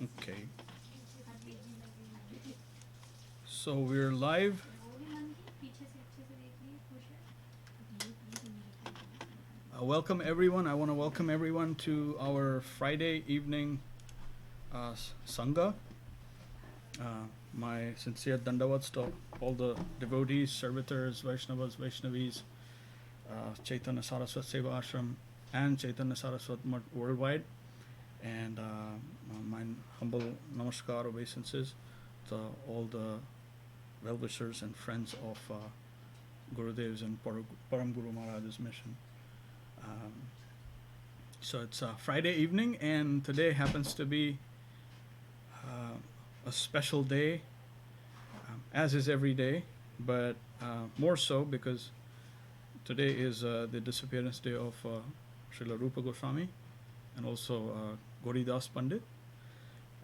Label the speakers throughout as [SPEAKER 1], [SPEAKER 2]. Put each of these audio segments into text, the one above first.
[SPEAKER 1] Okay. So we're live. Welcome everyone. I want to welcome everyone to our Friday evening Sangha. My sincere dandavats to all the devotees, servitors, Vaishnavas, Vaishnavis, Chaitanya Saraswat Seva Ashram, and Chaitanya Saraswat Mutt worldwide. And my humble namaskar obeisances to all the well-wishers and friends of Gurudev's and Param Guru Maharaj's mission. So it's Friday evening, and today happens to be a special day, as is every day, but more so because today is the disappearance day of Srila Rupa Goswami and also Gauridas Pandit.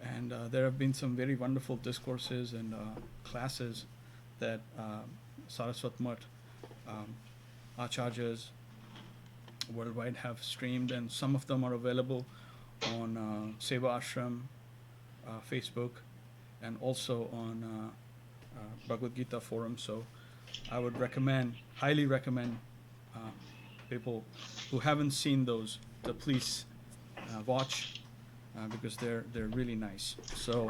[SPEAKER 1] And there have been some very wonderful discourses and classes that Saraswat Mutt acharyas worldwide have streamed, and some of them are available on Seva Ashram, Facebook, and also on Bhagavad-Gita forum. So I would highly recommend people who haven't seen those to please watch because they're really nice. So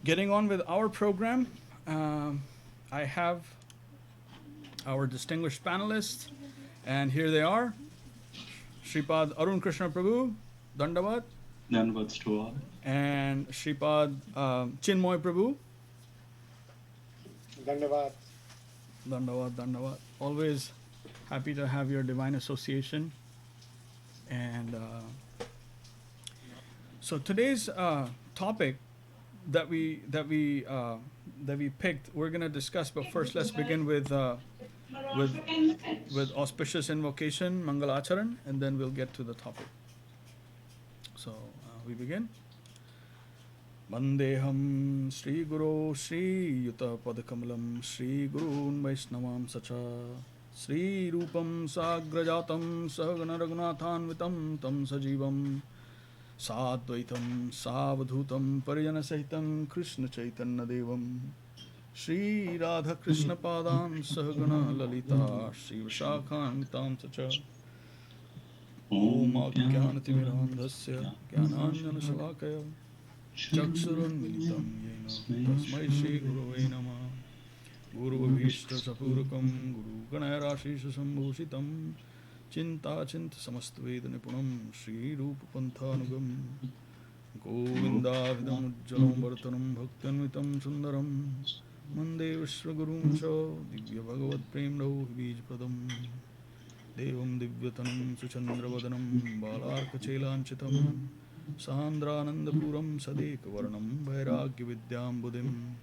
[SPEAKER 1] getting on with our program, I have our distinguished panelists, and here they are. Shripad Arun Krishna Prabhu, Dandavat.
[SPEAKER 2] Dandavat to all.
[SPEAKER 1] And Shripad Chinmoy Prabhu.
[SPEAKER 3] Dandavat.
[SPEAKER 1] Dandavat, Dandavat. Always happy to have your divine association. And so today's topic that we picked, we're going to discuss. But first, let's begin with auspicious invocation, Mangalacharan, and then we'll get to the topic. So we begin. Vandeham Sri Guru Sri Yuta Padakamalam Sri Gurun Vaishnavam Sacha Sri Rupam Sagrajatam Sahagana Raghunathanvitam Tam Sajivam Sadvaitam Savadhutam Parijana Sahitam Krishna Chaitanya Devam Shri Radha Krishna Padan Sahagana Lalita Shri Vishakhantam Sacha Om Ajnanatimirandhasya Jnananjana Shalakaya Chakshurunmilitam Yena Tasmai Shri Gurave Namah Guru Vishta Sapurakam Guru Ganaya Rashisha Sambhushitam Chinta Chinta Samastveda Nipunam Shri Rupa Panthanugam Govinda Vidam Ujjalam Bhartanam Bhaktanvitam Sundaram Mande Vishwagurum Cha Divya Bhagavad Prem Rahu Bij Padam Devam Divyatanam Suchandravadanam Balarka Chelanchitam Sandranandapuram Sadekvarnam Vairagya Vidyam Buddhim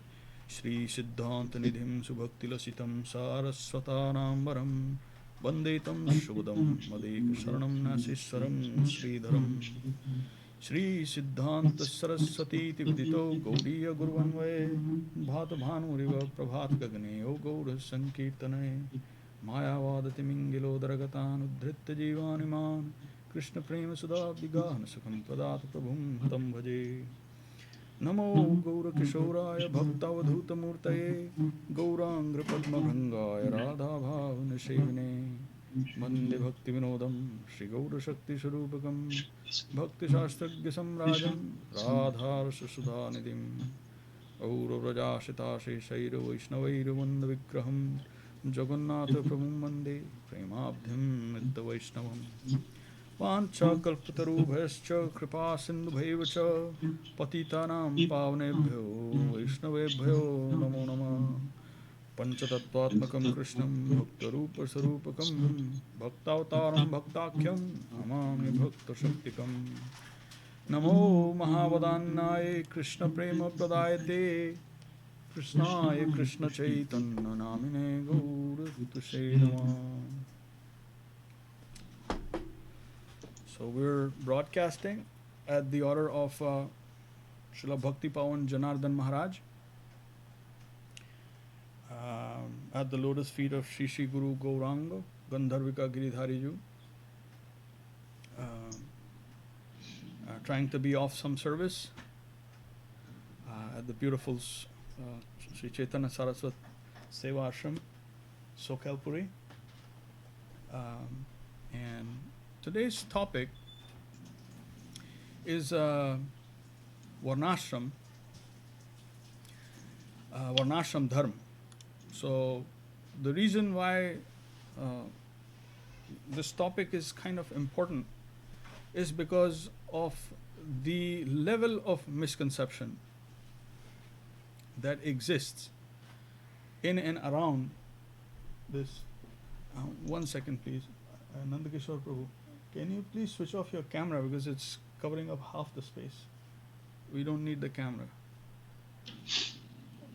[SPEAKER 1] Shri Siddhanta Nidhim Subhakti Lasitam Saraswatanambaram Vandetam Shubhadam Madeka Sharanam Nasiswaram Sridharam Shri Siddhanta Saraswati Vidito Gaudiya Guruvanvaye Bhata Bhanuriva Prabhat Gagne O Gaura Sankirtane Mayavadati Mingilo Daragatan Udhritta Jivaniman Krishna Prema Sudha Vigahana Sukham Padat Prabhum Tam Bhaje Namo Gaura Kishoraya Bhaktavadhuta Murtaye Gaurangra Padma Bhangaya Radha Bhavana Shevine Mande Bhakti Vinodam Shri Gaura Shakti Sharupakam Bhakti Shastragya Samrajam Radha Rasa Sudha Nidhim Aura Vrajashita Shaira Vaishnavaira Vanda Vikraham Jagannatha Prabhum Mande Premabdhyam Nidda Vaishnavam Vancha kalpatarubhyascha kripa sindhubhaivacha patitanam pavnebhyo vaishnavebhyo namo namah panchatattvatmakam krishnam bhaktarupa sarupakam bhaktavataram bhaktakyam namami bhakta shaktikam namo mahavadannaya krishna prema pradayate krishnaya krishna chaitanya namine gauratushe namah. So we're broadcasting at the order of Srila Bhakti Pawan Janardhan Maharaj at the lotus feet of Shri Shri Guru Gauranga Gandharvika Giridhariju trying to be of some service at the beautiful Sri Chaitanya Saraswat Seva Ashram, Sokalpuri. And today's topic is VarnAshram, VarnAshram Dharma. So the reason why this topic is kind of important is because of the level of misconception that exists in and around this. One second, please. Nandakishore Prabhu, can you please switch off your camera because it's covering up half the space. We don't need the camera.
[SPEAKER 2] It's off. My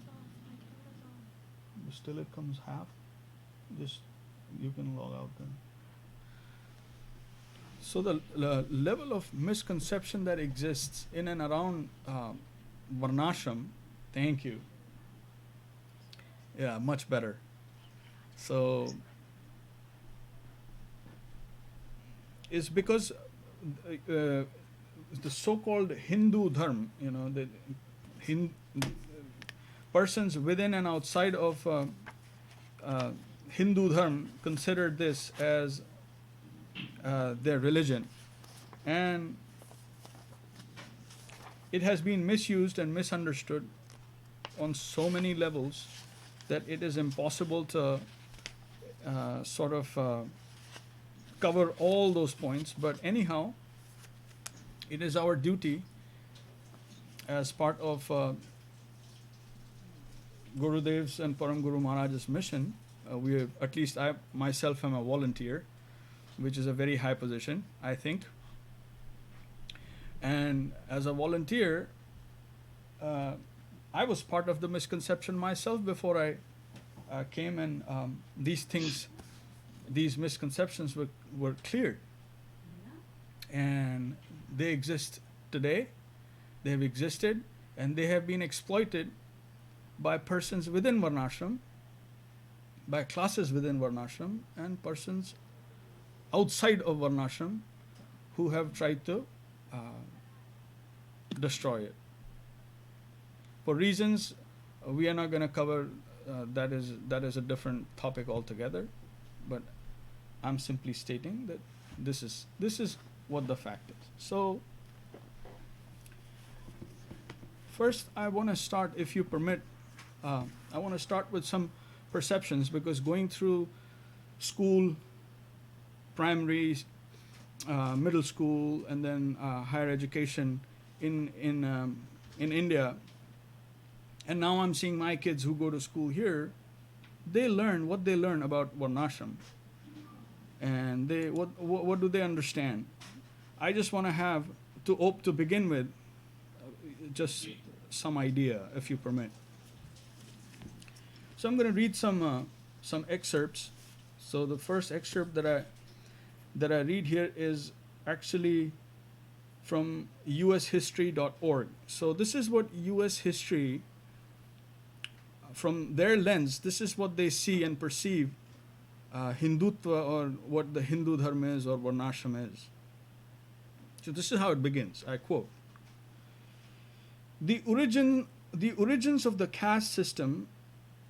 [SPEAKER 2] camera's on.
[SPEAKER 1] Still it comes half. Just you can log out then. So the level of misconception that exists in and around VarnAshram, thank you. Yeah, much better. So is because the so-called Hindu Dharma, the persons within and outside of Hindu Dharma consider this as their religion, and it has been misused and misunderstood on so many levels that it is impossible to cover all those points. But anyhow, it is our duty as part of Gurudev's and Param Guru Maharaj's mission. At least I myself am a volunteer, which is a very high position, I think. And as a volunteer, I was part of the misconception myself before I came, and these misconceptions were cleared. And they exist today, they have existed, and they have been exploited by persons within VarnAshram, by classes within VarnAshram, and persons outside of VarnAshram who have tried to destroy it. For reasons we are not going to cover, that is a different topic altogether, but I'm simply stating that this is what the fact is. So first I want to start, if you permit, I want to start with some perceptions, because going through school, primary, middle school, and then higher education in India, and now I'm seeing my kids who go to school here, they learn what they learn about VarnAshram, and what do they understand? I just want to have to begin with just some idea, if you permit. So I'm going to read some excerpts. So the first excerpt that I read here is actually from ushistory.org. So this is what US history, from their lens, this is what they see and perceive Hindutva, or what the Hindu Dharma is, or VarnAshram is. So this is how it begins. I quote: The origins of the caste system,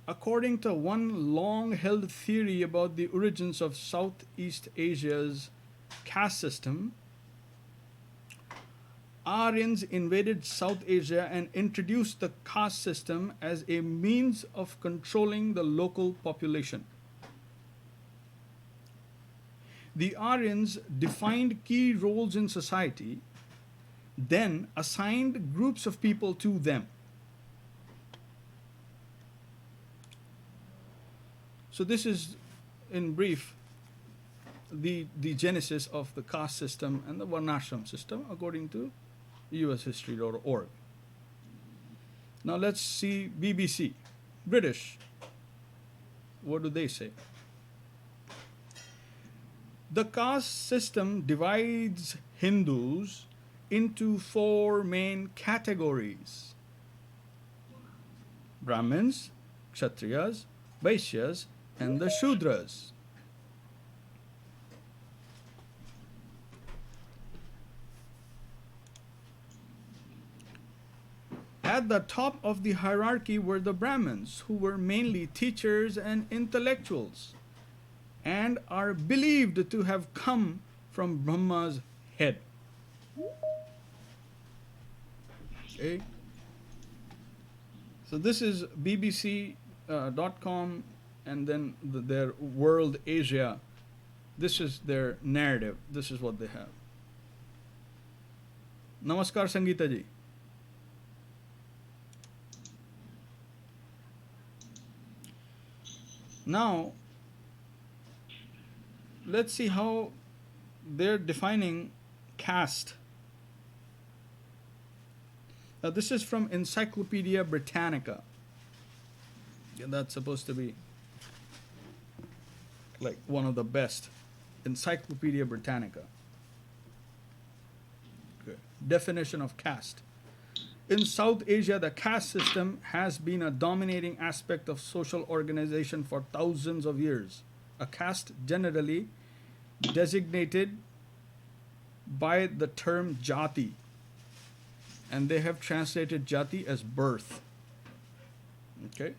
[SPEAKER 1] according to one long-held theory about the origins of Southeast Asia's caste system, Aryans invaded South Asia and introduced the caste system as a means of controlling the local population. The Aryans defined key roles in society, then assigned groups of people to them. So this is, in brief, the genesis of the caste system and the VarnAshram system, according to ushistory.org. Now let's see BBC, British. What do they say? The caste system divides Hindus into four main categories: Brahmins, Kshatriyas, Vaishyas, and the Shudras. At the top of the hierarchy were the Brahmins, who were mainly teachers and intellectuals, and are believed to have come from Brahma's head. Okay. So this is BBC.com, and then their World Asia. This is their narrative. This is what they have. Namaskar, Sangeeta ji. Now, let's see how they're defining caste. Now, this is from Encyclopedia Britannica. Yeah, that's supposed to be like one of the best. Encyclopedia Britannica. Okay. Definition of caste. In South Asia, the caste system has been a dominating aspect of social organization for thousands of years. A caste generally designated by the term jati, and they have translated jati as birth. Okay?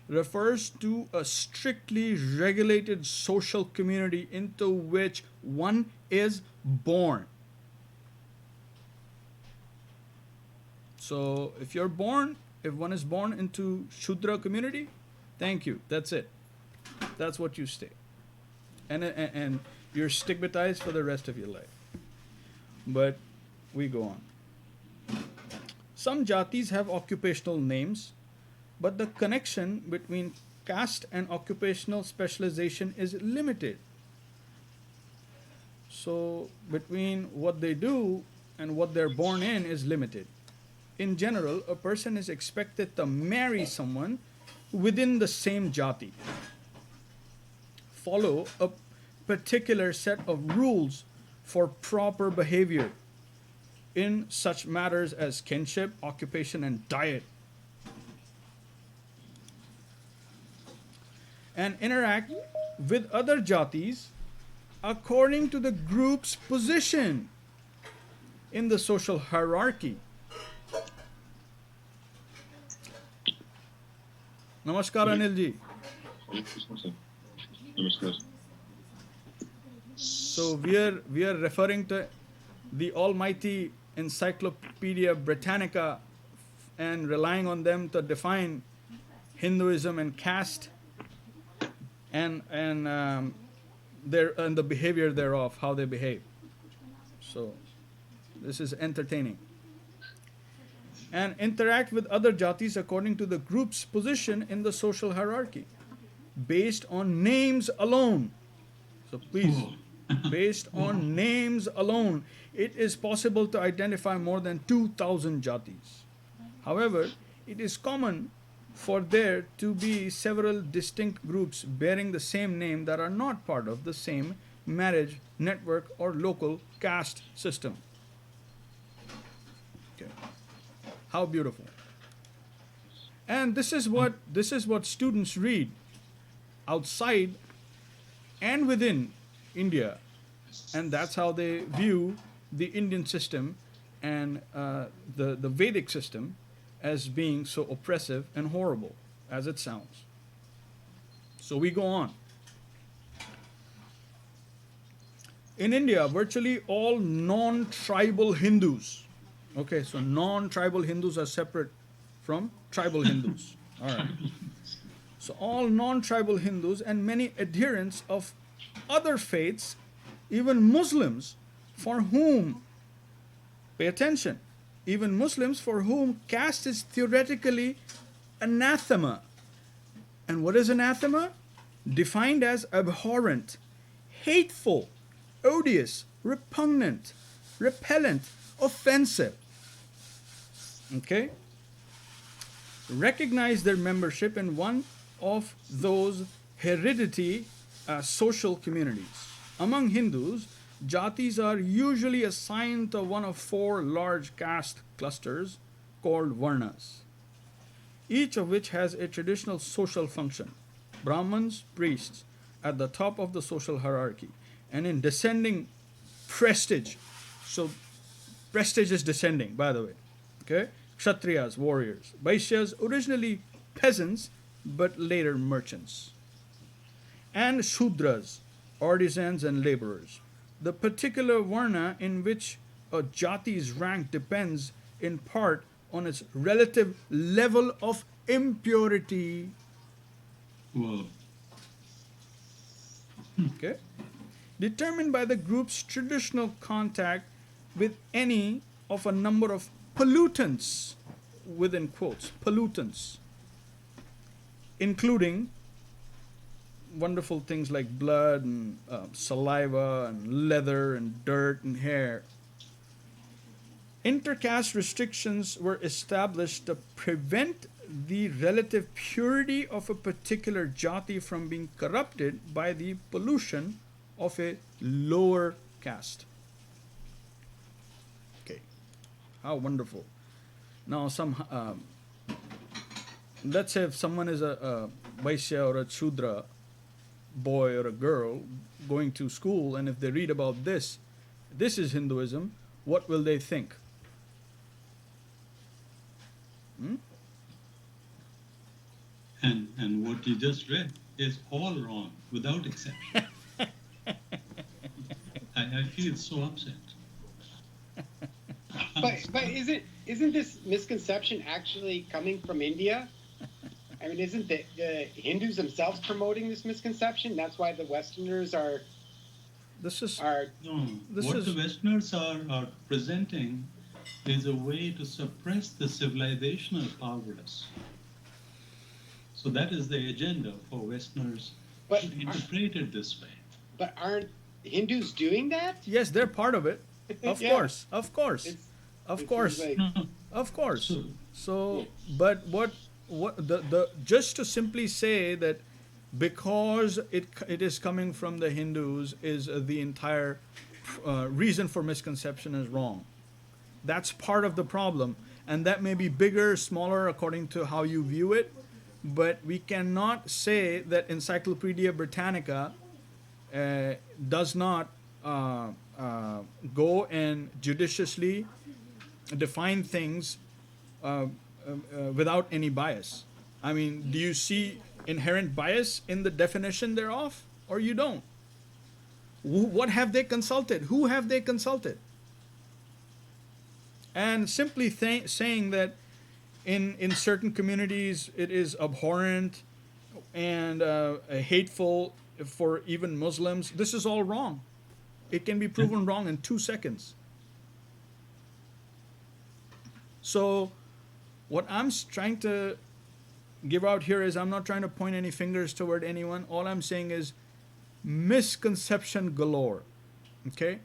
[SPEAKER 1] Refers to a strictly regulated social community into which one is born. So if one is born into Shudra community, thank you, that's it. That's what you stay. And you're stigmatized for the rest of your life. But we go on. Some jatis have occupational names, but the connection between caste and occupational specialization is limited. So between what they do and what they're born in is limited. In general, a person is expected to marry someone within the same jati, follow a particular set of rules for proper behavior in such matters as kinship, occupation, and diet, and interact with other jatis according to the group's position in the social hierarchy. Namaskar, Anil ji.
[SPEAKER 3] Namaskar.
[SPEAKER 1] So we are referring to the almighty Encyclopedia Britannica and relying on them to define Hinduism and caste and the behavior thereof, how they behave. So this is entertaining. And interact with other jatis according to the group's position in the social hierarchy, based on names alone. So please, based on names alone, it is possible to identify more than 2,000 jatis. However, it is common for there to be several distinct groups bearing the same name that are not part of the same marriage network or local caste system. Okay. How beautiful. And this is what students read outside and within India, and that's how they view the Indian system and the Vedic system as being so oppressive and horrible as it sounds. So we go on. In India, virtually all non-tribal Hindus. Okay, so non-tribal Hindus are separate from tribal Hindus. All right. So all non-tribal Hindus and many adherents of other faiths, even Muslims, for whom, pay attention, even Muslims for whom caste is theoretically anathema. And what is anathema? Defined as abhorrent, hateful, odious, repugnant, repellent, offensive. Okay? Recognize their membership in one of those hereditary social communities. Among Hindus, jatis are usually assigned to one of four large caste clusters called varnas, each of which has a traditional social function. Brahmins, priests, at the top of the social hierarchy, and in descending prestige. So prestige is descending, by the way. Okay? Kshatriyas, warriors. Vaishyas, originally peasants, but later merchants. And Shudras, artisans and laborers. The particular varna in which a jati's rank depends in part on its relative level of impurity.
[SPEAKER 3] Whoa.
[SPEAKER 1] Okay? Determined by the group's traditional contact with any of a number of pollutants, within quotes, pollutants, including wonderful things like blood and saliva and leather and dirt and hair. Intercaste restrictions were established to prevent the relative purity of a particular jati from being corrupted by the pollution of a lower caste. Okay, how wonderful. Now, let's say if someone is a Vaishya or a Shudra boy or a girl going to school, and if they read about this is Hinduism, what will they think?
[SPEAKER 3] And what you just read is all wrong, without exception. I feel so upset.
[SPEAKER 4] But isn't this misconception actually coming from India? I mean, isn't the Hindus themselves promoting this misconception? That's why the Westerners are.
[SPEAKER 1] This is
[SPEAKER 3] No,
[SPEAKER 1] This
[SPEAKER 3] what
[SPEAKER 1] is-
[SPEAKER 3] the Westerners are presenting is a way to suppress the civilizational cowardice. So that is the agenda for Westerners
[SPEAKER 4] But
[SPEAKER 3] to interpret it this way.
[SPEAKER 4] But aren't Hindus doing that?
[SPEAKER 1] yes, they're part of it. Of
[SPEAKER 4] Yeah.
[SPEAKER 1] course, of course,
[SPEAKER 4] It's-
[SPEAKER 1] of
[SPEAKER 4] it
[SPEAKER 1] course,
[SPEAKER 4] seems like-
[SPEAKER 3] No,
[SPEAKER 1] of course.
[SPEAKER 3] So-
[SPEAKER 1] So, but what the just to simply say that because it is coming from the Hindus is the entire reason for misconception is wrong. That's part of the problem, and that may be bigger, smaller according to how you view it. But we cannot say that Encyclopedia Britannica does not go and judiciously define things without any bias. I mean, do you see inherent bias in the definition thereof, or you don't? What have they consulted? Who have they consulted? And simply saying that in certain communities it is abhorrent and hateful for even Muslims, this is all wrong. It can be proven wrong in 2 seconds. So what I'm trying to give out here is I'm not trying to point any fingers toward anyone. All I'm saying is misconception galore. Okay?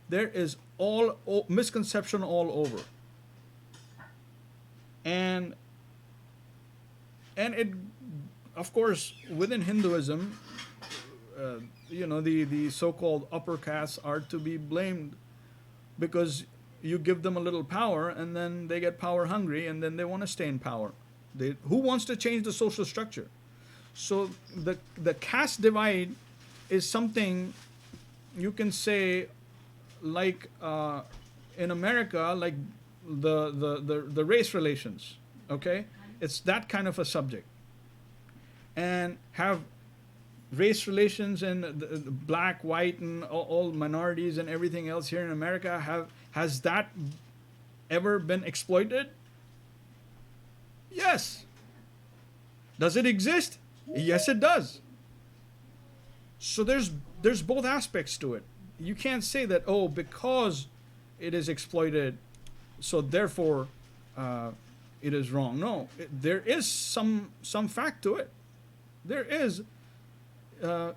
[SPEAKER 1] There is misconception all over. And it, of course, within Hinduism, the so-called upper castes are to be blamed because you give them a little power and then they get power hungry and then they want to stay in power. Who wants to change the social structure? So the caste divide is something you can say like in America, like the race relations, okay? It's that kind of a subject. And have race relations and the black, white, and all minorities and everything else here in America, has that ever been exploited? Yes. Does it exist? Yes, it does. So there's both aspects to it. You can't say that, because it is exploited, so therefore it is wrong. No, there is some fact to it. There is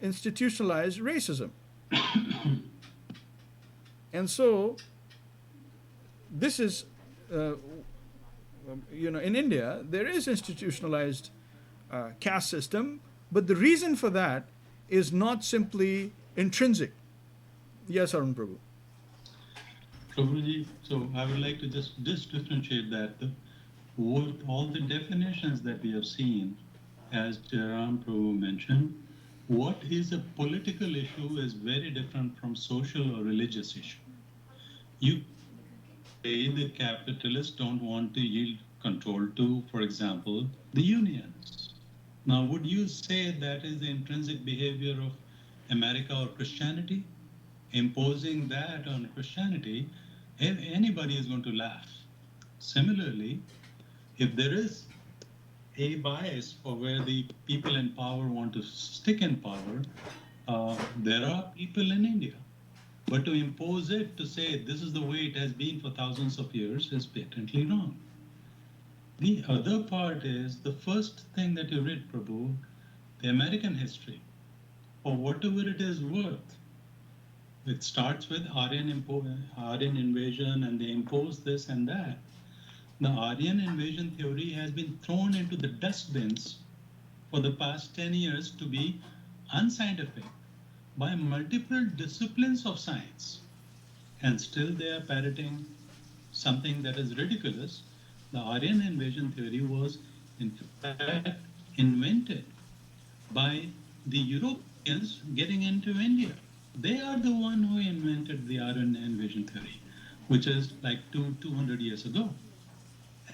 [SPEAKER 1] institutionalized racism. And so this is, in India, there is institutionalized caste system, but the reason for that is not simply intrinsic. Yes, Arun Prabhu.
[SPEAKER 3] Prabhuji, so I would like to just differentiate that. All the definitions that we have seen, as Ram Prabhu mentioned, what is a political issue is very different from social or religious issue. the capitalists don't want to yield control to, for example, the unions. Now, would you say that is the intrinsic behavior of America or Christianity? Imposing that on Christianity, anybody is going to laugh. Similarly, if there is a bias for where the people in power want to stick in power, there are people in India. But to impose it, to say this is the way it has been for thousands of years, is patently wrong. The other part is the first thing that you read, Prabhu, the American history, for whatever it is worth. It starts with Aryan invasion, and they impose this and that. The Aryan invasion theory has been thrown into the dustbins for the past 10 years to be unscientific by multiple disciplines of science. And still they are parroting something that is ridiculous. The Aryan invasion theory was, in fact, invented by the Europeans getting into India. They are the one who invented the Aryan invasion theory, which is like 200 years ago.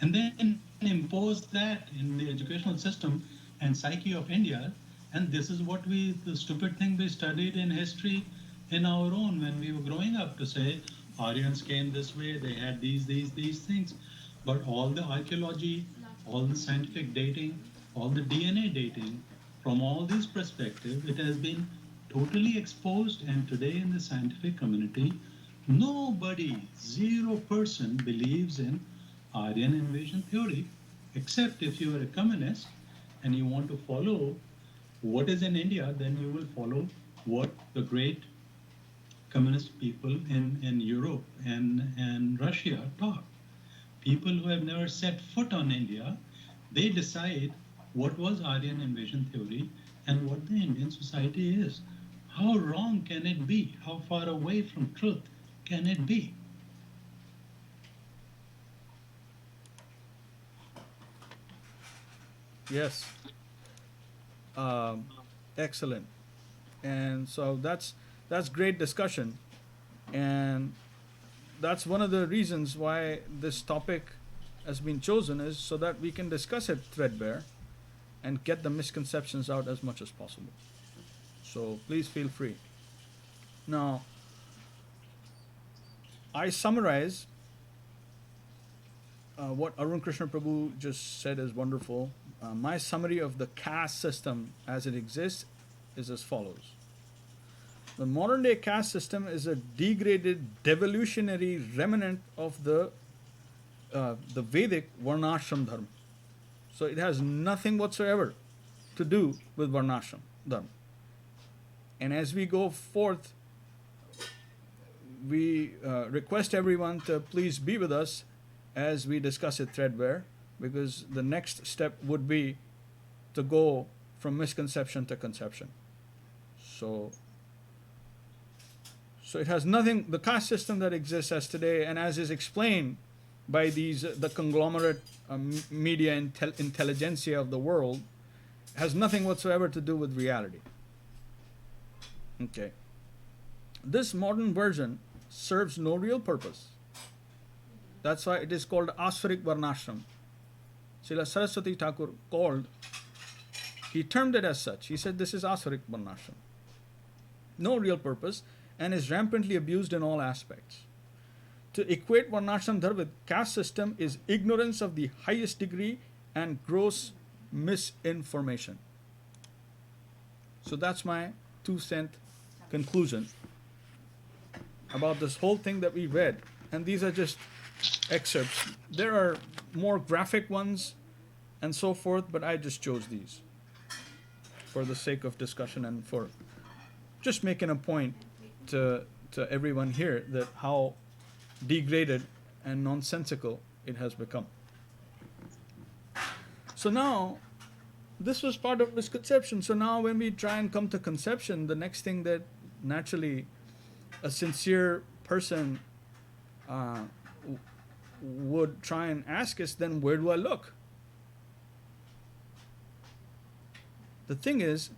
[SPEAKER 3] And then imposed that in the educational system and psyche of India. And this is what the stupid thing we studied in history in our own when we were growing up, to say Aryans came this way, they had these things. But all the archaeology, all the scientific dating, all the DNA dating, from all these perspectives, it has been totally exposed. And today in the scientific community, nobody, 0% believes in Aryan invasion theory, except if you are a communist and you want to follow what is in India, then you will follow what the great communist people in Europe and Russia taught. People who have never set foot on India, they decide what was Aryan invasion theory and what the Indian society is. How wrong can it be? How far away from truth can it be?
[SPEAKER 1] Yes. Excellent. And so that's great discussion, and that's one of the reasons why this topic has been chosen, is so that we can discuss it threadbare and get the misconceptions out as much as possible. So please feel free. Now, I summarize what Arun Krishna Prabhu just said is wonderful. My summary of the caste system as it exists is as follows. The modern day caste system is a degraded, devolutionary remnant of the Vedic VarnAshram Dharma. So it has nothing whatsoever to do with VarnAshram Dharma. And as we go forth, we request everyone to please be with us as we discuss it threadbare, because the next step would be to go from misconception to conception. So it has nothing, the caste system that exists as today and as is explained by the conglomerate media intelligentsia of the world, has nothing whatsoever to do with reality. Okay. This modern version serves no real purpose. That's why it is called Asuric Varnashram. Srila Saraswati Thakur he termed it as such. He said this is Asuric Varnashram. No real purpose, and is rampantly abused in all aspects. To equate Varnashram Dharma with caste system is ignorance of the highest degree and gross misinformation. So that's my 2-cent conclusion about this whole thing that we read. And these are just excerpts. There are more graphic ones and so forth, but I just chose these for the sake of discussion and for just making a point to everyone here that how degraded and nonsensical it has become. So now, this was part of misconception. So now when we try and come to conception, the next thing that naturally a sincere person would try and ask is, then where do I look? The thing is,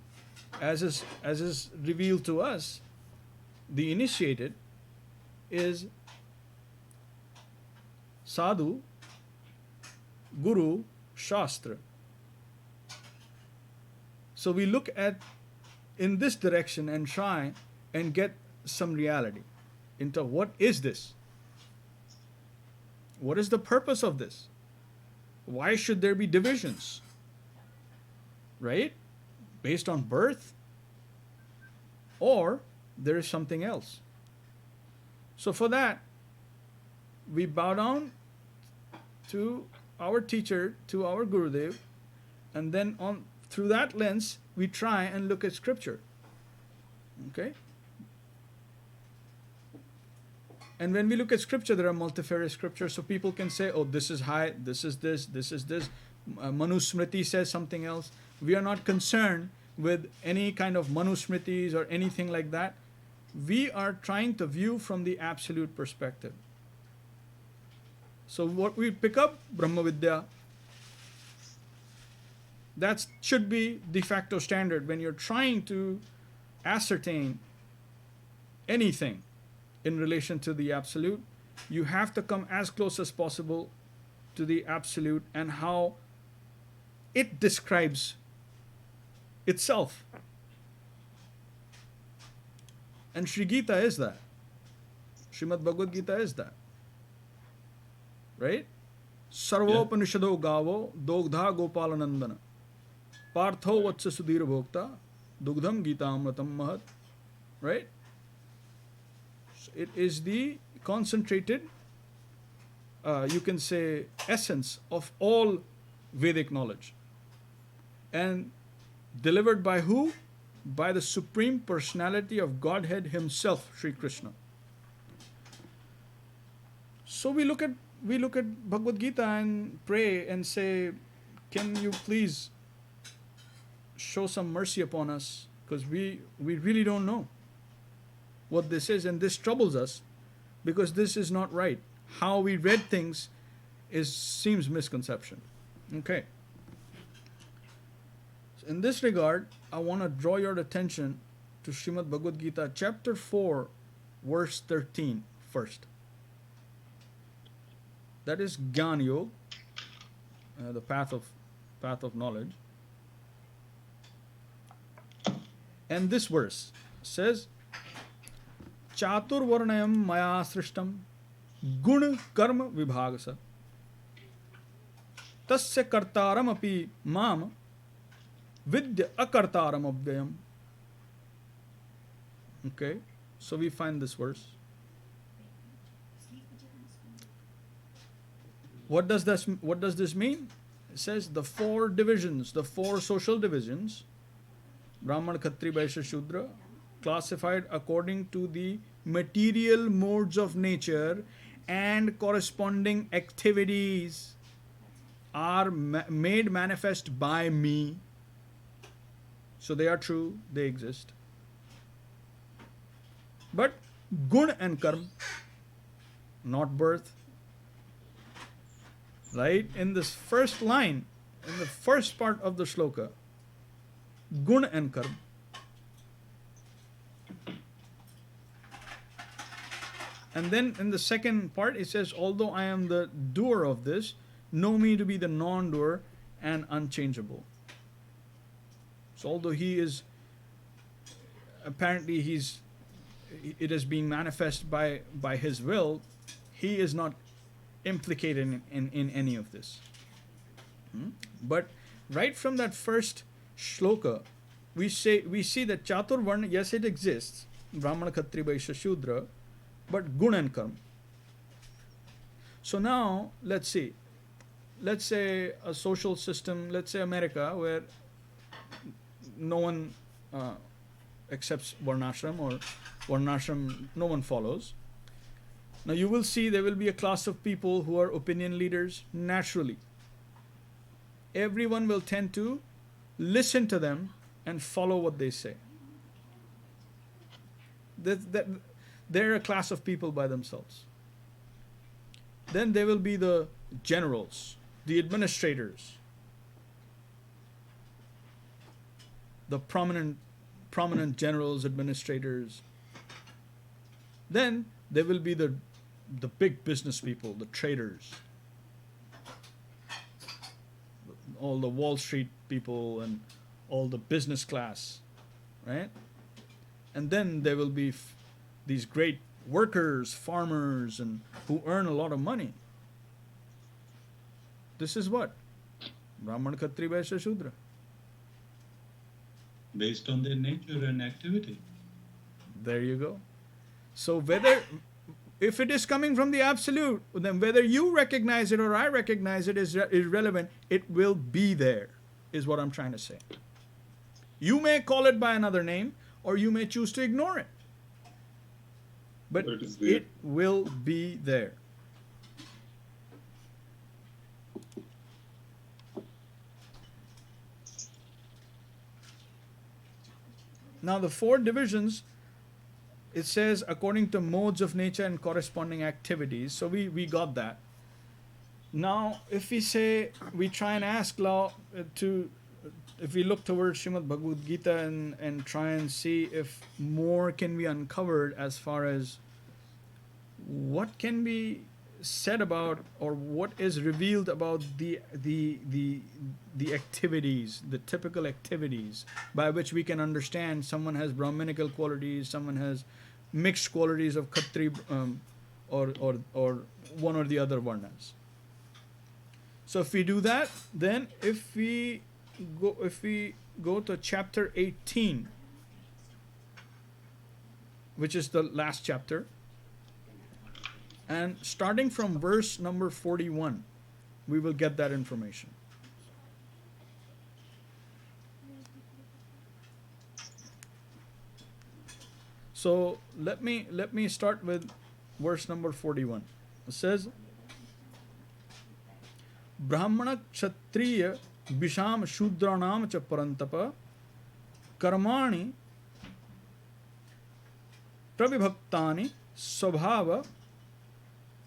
[SPEAKER 1] as is revealed to us, the initiated, is sadhu, guru, shastra. So we look at in this direction and try and get some reality into what is this? What is the purpose of this? Why should there be divisions? Right? Based on birth? Or there is something else. So for that, we bow down to our teacher, to our Gurudev, and then on through that lens, we try and look at scripture. Okay? And when we look at scripture, there are multifarious scriptures, so people can say, oh, this is high, this is this, this is this. Manusmriti says something else. We are not concerned with any kind of Manusmritis or anything like that. We are trying to view from the absolute perspective. So what we pick up, Brahma Vidya, that should be de facto standard when you're trying to ascertain anything in relation to the absolute. You have to come as close as possible to the absolute and how it describes itself. And Sri Gītā is that. Srimad Bhagavad-Gita is that. Right? Sarvopanishado gavo dogdha gopalanandana partho vatsa sudhira bhokta dugdham gita amratam mahat. Right? So it is the concentrated, you can say, essence of all Vedic knowledge. And delivered by who? By the Supreme Personality of Godhead Himself, Sri Krishna. So we look at Bhagavad-Gita and pray and say, can you please show some mercy upon us? Because we really don't know what this is, and this troubles us because this is not right. How we read things seems misconception. Okay. So in this regard, I want to draw your attention to Srimad Bhagavad-Gita, chapter 4, verse 13 first. That is Gyan Yoga, the path of knowledge. And this verse says, Chatur varnayam maya srishtam gun karma vibhagasa tasya kartaram api mam vidya akartaram abhyayam. Okay, so we find this verse. What does this mean? It says the four divisions, the four social divisions, Brahman, Khatri, Vaishya, Shudra, classified according to the material modes of nature and corresponding activities, are made manifest by me. So they are true, they exist. But gun and karma, not birth. Right? In this first line, in the first part of the shloka, gun and karma. And then in the second part, it says, although I am the doer of this, know me to be the non-doer and unchangeable. So although he is, apparently it is being manifest by his will, he is not implicated in any of this. But right from that first shloka, we see that Chatur Varna, yes, it exists, Brahmana, Khatri, Vaishya, Shudra, but Gun and Karma. So now, let's say a social system, let's say America, where no one accepts VarnAshram, or VarnAshram no one follows. Now you will see there will be a class of people who are opinion leaders naturally. Everyone will tend to listen to them and follow what they say. They're a class of people by themselves. Then there will be the generals, the administrators, the prominent generals, administrators. Then there will be the the big business people, the traders, all the Wall Street people and all the business class, right? And then there will be these great workers, farmers, and who earn a lot of money. This is what? Brahman, Khatri, Vaishya, Shudra.
[SPEAKER 3] Based on their nature and activity.
[SPEAKER 1] There you go. So if it is coming from the absolute, then whether you recognize it or I recognize it is irrelevant. It will be there, is what I'm trying to say. You may call it by another name, or you may choose to ignore it. But it will be there. Now the 4 divisions, it says according to modes of nature and corresponding activities. So we got that. Now if we say, we try and ask if we look towards Srimad Bhagavad-Gita and try and see if more can be uncovered as far as what can be said about, or what is revealed about the activities, the typical activities by which we can understand someone has Brahminical qualities, someone has mixed qualities of Khatri, or one or the other Varnas. So if we do that, then if we go to chapter 18, which is the last chapter, and starting from verse number 41, we will get that information. So let me start with verse number 41. It says, Brahmana Kshatriya Bisham Shudranam cha Parantapa Karmani Prabhibhaktani Svabhava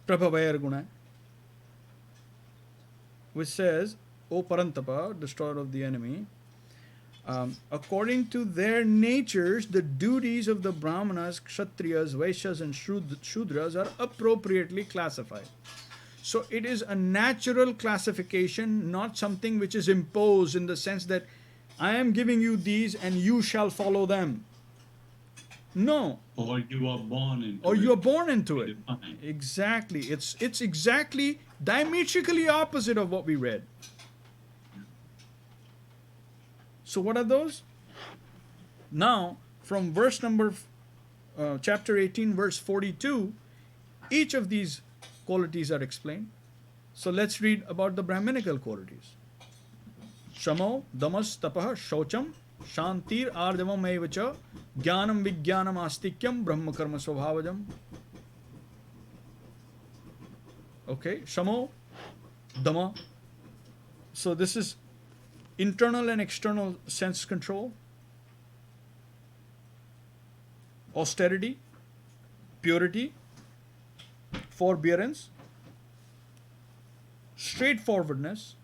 [SPEAKER 1] Prabhavayar Guna, which says, O Parantapa, destroyer of the enemy, according to their natures, the duties of the Brahmanas, Kshatriyas, Vaishyas, and Shudras are appropriately classified. So it is a natural classification, not something which is imposed in the sense that I am giving you these and you shall follow them. No.
[SPEAKER 3] Or you are born into it.
[SPEAKER 1] Or you are born into it.
[SPEAKER 3] Defined.
[SPEAKER 1] Exactly. It's exactly diametrically opposite of what we read. So what are those? Now, from verse number, chapter 18, verse 42, each of these qualities are explained. So let's read about the Brahminical qualities. Shamo, Damas, Tapah, Shaucham, Shantir, Arjavam, Evacha, Jnanam, Vijnanam, Astikyam, Brahma Karma Svabhavajam. Okay, Shamo, Dama. So this is internal and external sense control, austerity, purity, forbearance, straightforwardness,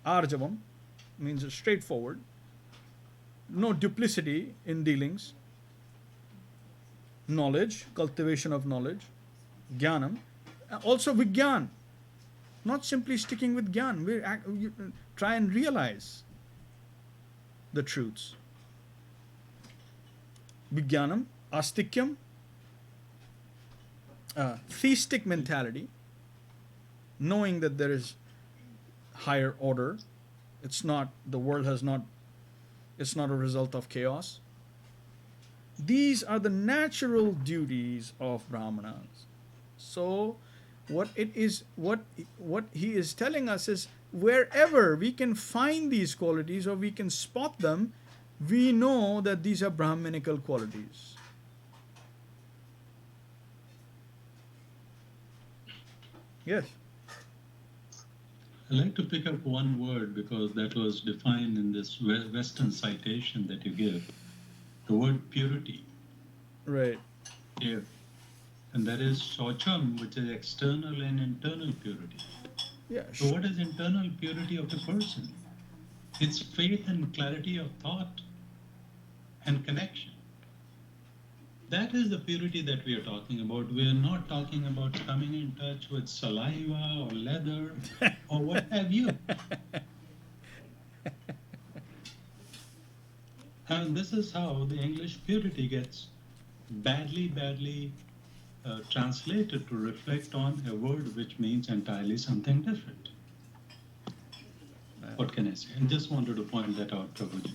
[SPEAKER 1] arjavam means straightforward, no duplicity in dealings, knowledge, cultivation of knowledge, jnanam, also vijnan, not simply sticking with jnana, we try and realize the truths. Vijnanam, astikyam, theistic mentality, knowing that there is higher order. It's not, the world has not, it's not a result of chaos. These are the natural duties of Brahmanas. So what he is telling us is, wherever we can find these qualities or we can spot them, we know that these are Brahminical qualities. Yes.
[SPEAKER 3] I'd like to pick up one word because that was defined in this Western citation that you give. The word purity.
[SPEAKER 1] Right.
[SPEAKER 3] Yeah. And that is Shaucham, which is external and internal purity.
[SPEAKER 1] Yeah.
[SPEAKER 3] So what is internal purity of a person? It's faith and clarity of thought and connection. That is the purity that we are talking about. We are not talking about coming in touch with saliva or leather or what have you. And this is how the English purity gets badly translated to reflect on a word which means entirely something different. What can I say? I just wanted to point that out, Prabhuji.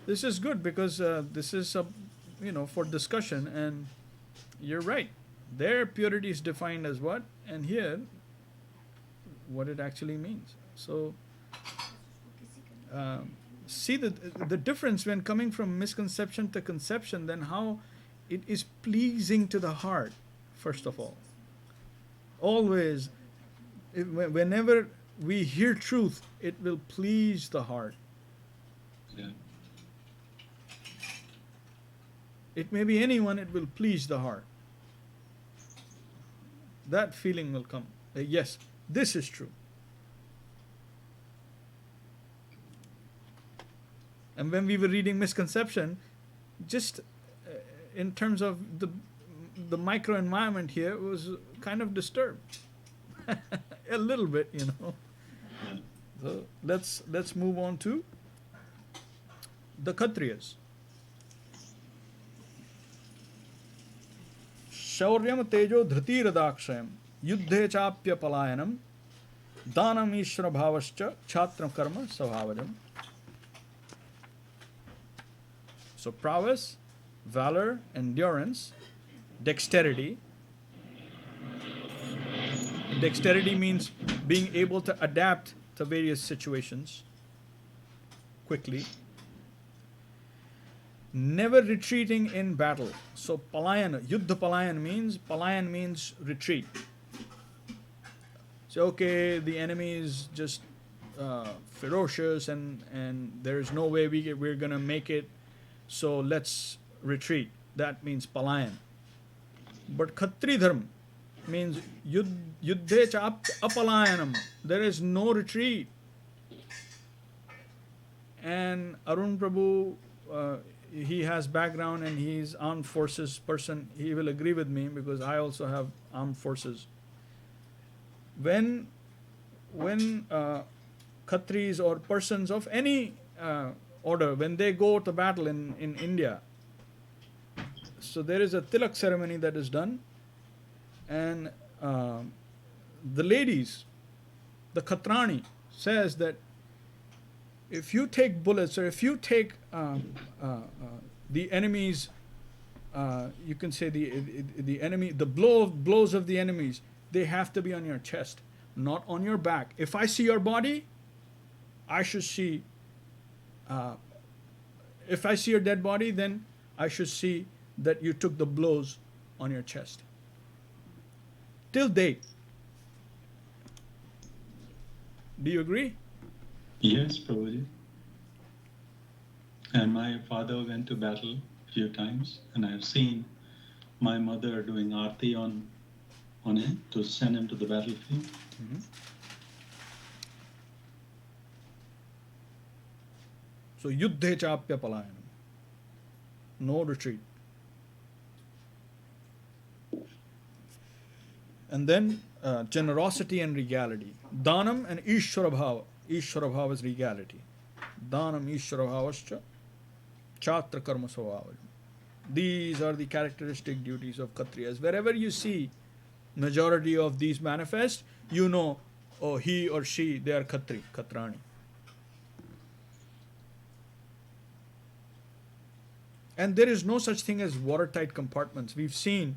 [SPEAKER 1] This is good because this is for discussion, and you're right. Their purity is defined as what, and here, what it actually means. So, see the difference when coming from misconception to conception, then how it is pleasing to the heart, first of all. Always, whenever we hear truth, it will please the heart.
[SPEAKER 3] Yeah.
[SPEAKER 1] It may be anyone, it will please the heart. That feeling will come. Yes, this is true. And when we were reading misconception, just in terms of the micro environment here was kind of disturbed. A little bit,
[SPEAKER 3] Yeah.
[SPEAKER 1] So let's move on to the Kshatriyas. Shauryam tejo dhritiradakshyam yuddhe chapya palayanam danam ishvara bhavascha chatra karma savavajam. So prowess, valor, endurance, dexterity. Dexterity means being able to adapt to various situations quickly. Never retreating in battle. So palayana, yuddha palayan means retreat. So okay, the enemy is just ferocious and there is no way we're gonna make it, so let's retreat. That means palayan. But Khatri Dharma means yuddhe cha apalayanam. There is no retreat. And Arun Prabhu, he has background and he's armed forces person. He will agree with me because I also have armed forces. When Khatris or persons of any order, when they go to battle in India, so there is a tilak ceremony that is done, and the ladies, the Khatrani, says that if you take bullets or if you take the enemy's, you can say the enemy, the blows of the enemies, they have to be on your chest, not on your back. If I see your body, I should see. If I see your dead body, then I should see that you took the blows on your chest. Till date. Do you agree?
[SPEAKER 3] Yes, Prabhuji. And my father went to battle a few times, and I've seen my mother doing aarti on him to send him to the battlefield.
[SPEAKER 1] Mm-hmm. So yuddhe chapya palayanam. No retreat. And then generosity and regality. Danam and Ishvara bhava. Ishvara bhava is regality. Danam Ishvara bhavascha chatra karma savavajam. These are the characteristic duties of Kshatriyas. Wherever you see majority of these manifest, you know, oh, he or she, they are Khatri, Khatrani. And there is no such thing as watertight compartments. We've seen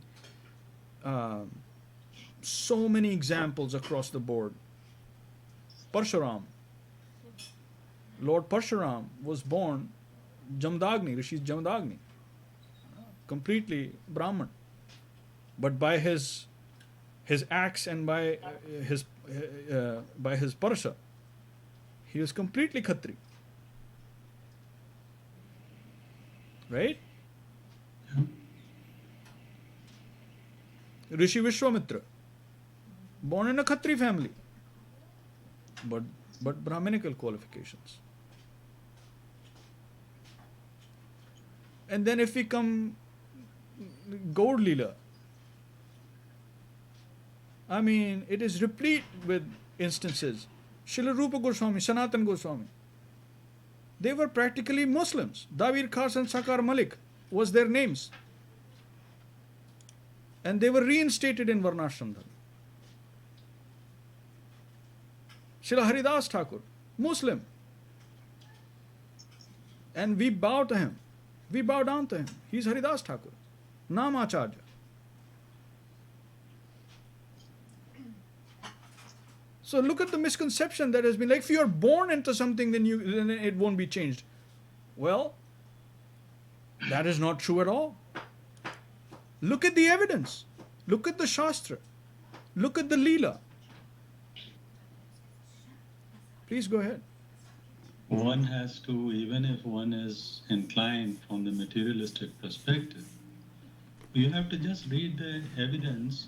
[SPEAKER 1] so many examples across the board. Parshuram. Lord Parshuram was born Jamdagni, Rishi's Jamdagni. Completely Brahman. But by his axe and by his Parsha, he was completely Khatri. Right?
[SPEAKER 3] Yeah.
[SPEAKER 1] Rishi Vishwamitra, born in a Khatri family, but Brahminical qualifications. And then if we come Gaur Leela, I mean, it is replete with instances. Srila Rupa Goswami, Sanatan Goswami, they were practically Muslims. Davir Khas and Sakar Malik was their names. And they were reinstated in VarnAshram Dharma. Srila Haridas Thakur, Muslim. And we bow to him. We bow down to him. He's Haridas Thakur, Namacharya. So look at the misconception that has been like, if you are born into something, then it won't be changed. Well, that is not true at all. Look at the evidence. Look at the Shastra. Look at the Leela. Please go ahead.
[SPEAKER 3] One has to, even if one is inclined from the materialistic perspective, you have to just read the evidence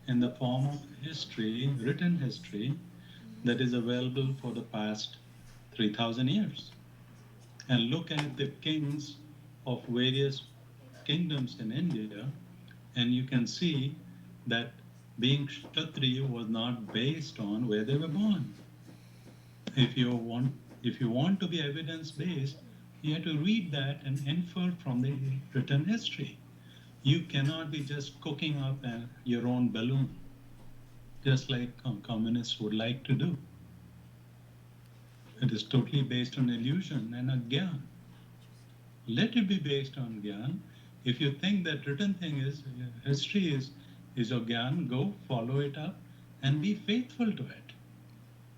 [SPEAKER 3] in the form of history, written history, that is available for the past 3,000 years. And look at the kings of various kingdoms in India, and you can see that being Kshatriya was not based on where they were born. If you want to be evidence-based, you have to read that and infer from the written history. You cannot be just cooking up your own balloon, just like communists would like to do. It is totally based on illusion and agyan. Let it be based on gyan. If you think that written thing is, history is your gyan, go follow it up and be faithful to it.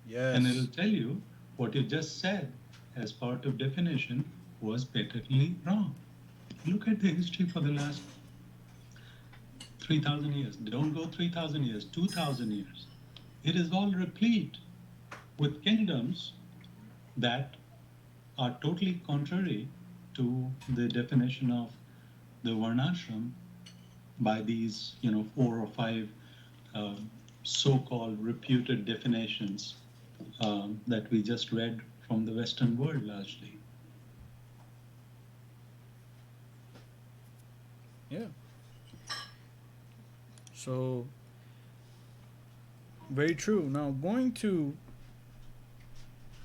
[SPEAKER 1] Yes.
[SPEAKER 3] And it'll tell you what you just said as part of definition was patently wrong. Look at the history for the last 3,000 years. Don't go 3,000 years, 2,000 years. It is all replete with kingdoms that are totally contrary to the definition of the VarnAshram by these, 4 or 5 so-called reputed definitions that we just read from the Western world largely.
[SPEAKER 1] Yeah. So, very true. Now, going to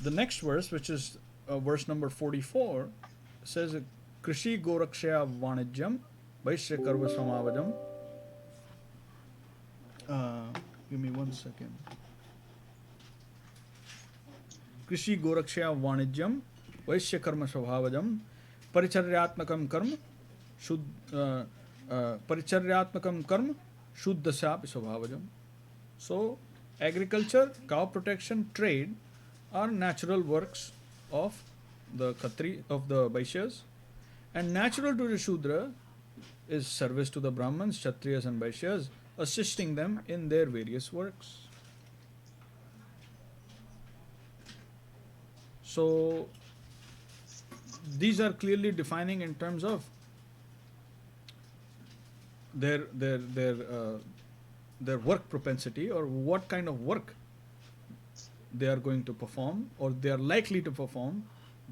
[SPEAKER 1] the next verse, which is verse number 44, says, Krishi Gorakshaya Vanijyam Vaishya Karva Samavajam. Give me 1 second. Krishi Gorakshaya Vanijyam Vaishya Karma Svabhavajam Paricharyatmakam Karma Paricharyatmakam Karma Shuddhasyapi Svabhavajam. So, agriculture, cow protection, trade are natural works of the Vaishyas, and natural to the Shudra is service to the Brahmins, Kshatriyas and Vaishyas, assisting them in their various works. So, these are clearly defining in terms of their work propensity, or what kind of work they are going to perform, or they are likely to perform,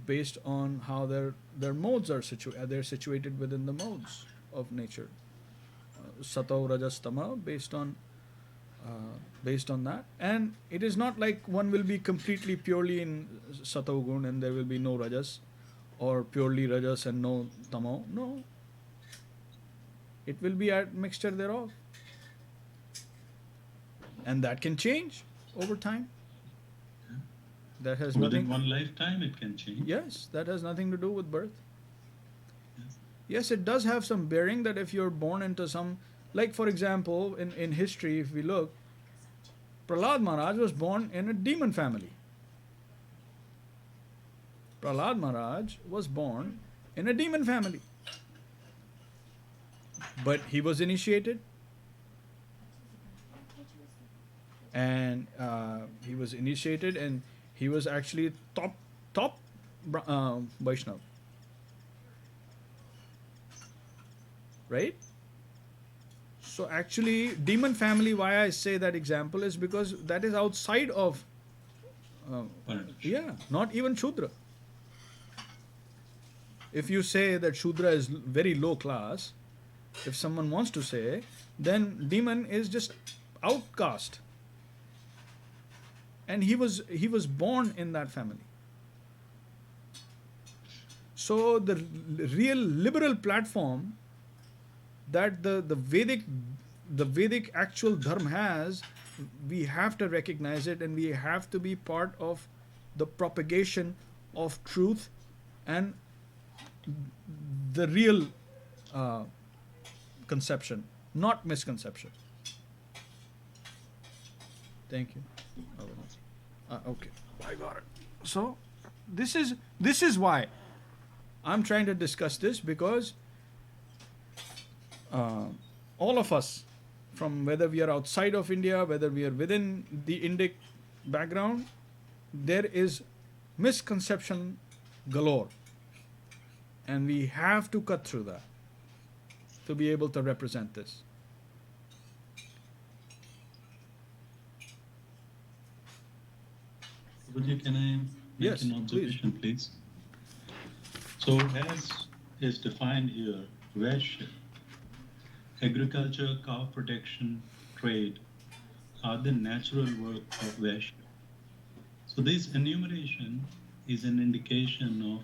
[SPEAKER 1] based on how their modes are they're situated within the modes of nature. Sato, Rajas, Tama, based on that. And it is not like one will be completely purely in Sato Gun and there will be no Rajas, or purely Rajas and no Tamo. No. It will be a mixture thereof. And that can change over time. That has
[SPEAKER 3] Within
[SPEAKER 1] nothing.
[SPEAKER 3] one lifetime, it can change.
[SPEAKER 1] Yes, that has nothing to do with birth. Yes, it does have some bearing that if you're born into some, like for example, in history, if we look, Prahlad Maharaj was born in a demon family. Prahlad Maharaj was born in a demon family. But he was initiated. And he was initiated, and he was actually top Vaishnav. Right? So actually, demon family, why I say that example is because that is outside of, not even Shudra. if you say that Shudra is very low class, if someone wants to say, then demon is just outcast. And he was born in that family. So the real liberal platform that the Vedic actual dharma has, we have to recognize it, and we have to be part of the propagation of truth and the real conception, not misconception. Thank you. Okay, I got it. So this is why I'm trying to discuss this, because all of us, from whether we are outside of India, whether we are within the Indic background, there is misconception galore. And we have to cut through that to be able to represent this.
[SPEAKER 3] Guruji, can I make
[SPEAKER 1] Yes,
[SPEAKER 3] an observation, please? So as is defined here, Vaishya, agriculture, cow protection, trade are the natural work of Vaishya. So this enumeration is an indication of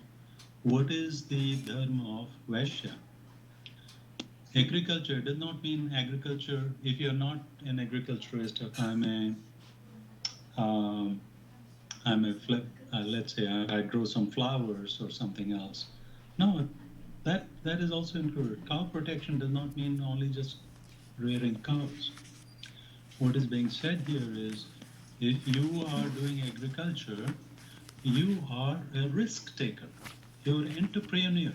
[SPEAKER 3] what is the dharma of Vaishya. Agriculture does not mean agriculture. If you're not an agriculturist, if let's say I grow some flowers or something else. No, that is also included. Cow protection does not mean only just rearing cows. What is being said here is, if you are doing agriculture, you are a risk taker. You're an entrepreneur.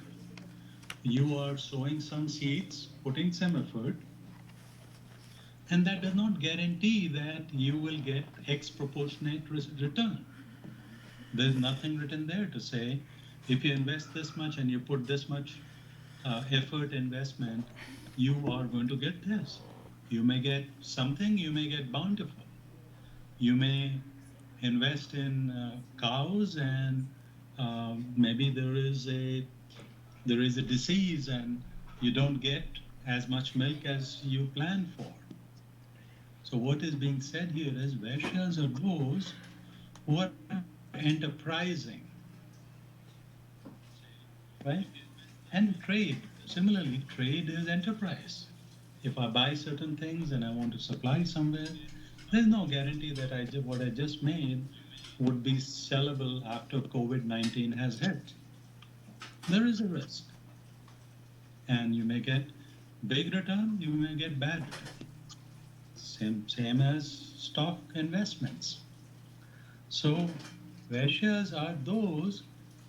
[SPEAKER 3] You are sowing some seeds, putting some effort, and that does not guarantee that you will get X proportionate return. There's nothing written there to say, if you invest this much and you put this much effort, investment, you are going to get this. You may get something, you may get bountiful. You may invest in cows, and maybe there is a disease and you don't get as much milk as you planned for. So what is being said here is, Vaishyas are those who are enterprising, right? And trade, similarly, trade is enterprise. If I buy certain things and I want to supply somewhere, there's no guarantee that what I just made would be sellable after COVID-19 has hit. There is a risk. And you may get big return, you may get bad return. Same as stock investments. So Vaishyas are those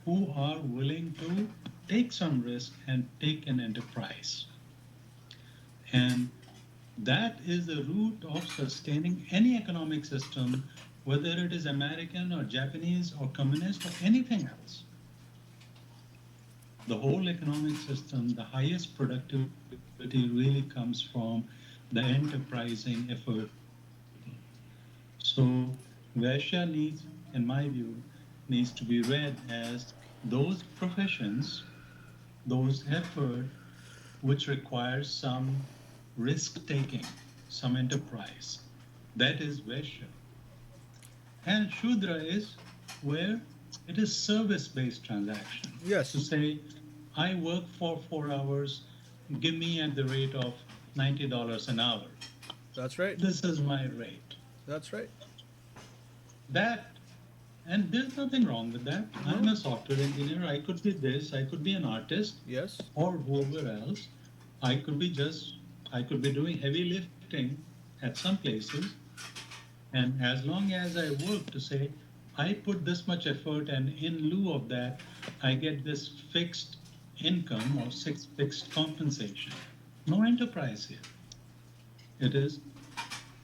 [SPEAKER 3] who are willing to take some risk and take an enterprise. And that is the root of sustaining any economic system, whether it is American or Japanese or communist or anything else. The whole economic system, the highest productivity really comes from the enterprising effort. So Vaishya needs, in my view, needs to be read as those professions, those effort which requires some risk-taking, some enterprise. That is Vaishya. And Shudra is where it is service-based transaction.
[SPEAKER 1] Yes.
[SPEAKER 3] To say, I work for 4 hours, give me at the rate of $90 an hour.
[SPEAKER 1] That's right.
[SPEAKER 3] This is my rate.
[SPEAKER 1] That's right.
[SPEAKER 3] That, and there's nothing wrong with that.
[SPEAKER 1] No.
[SPEAKER 3] I'm a software engineer. I could be this. I could be an artist.
[SPEAKER 1] Yes.
[SPEAKER 3] Or whoever else. I could be doing heavy lifting at some places. And as long as I work to say, I put this much effort, and in lieu of that, I get this fixed income or fixed compensation. No enterprise here. It is,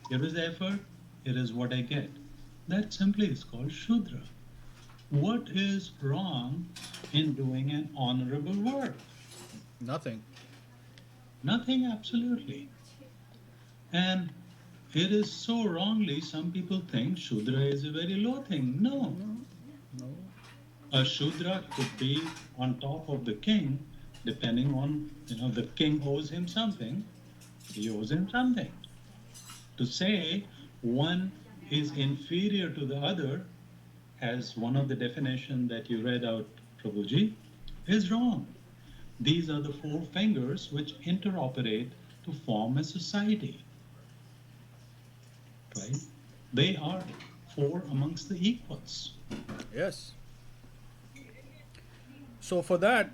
[SPEAKER 3] here is the effort, here is what I get. That simply is called Shudra. What is wrong in doing an honorable work?
[SPEAKER 1] Nothing.
[SPEAKER 3] Nothing, absolutely. And it is so wrongly, some people think Shudra is a very low thing. No.
[SPEAKER 1] No.
[SPEAKER 3] A Shudra could be on top of the king, depending on, the king owes him something, he owes him something. To say one is inferior to the other, as one of the definition that you read out, Prabhuji, is wrong. These are the four fingers which interoperate to form a society. Right? They are four amongst the equals.
[SPEAKER 1] Yes. So for that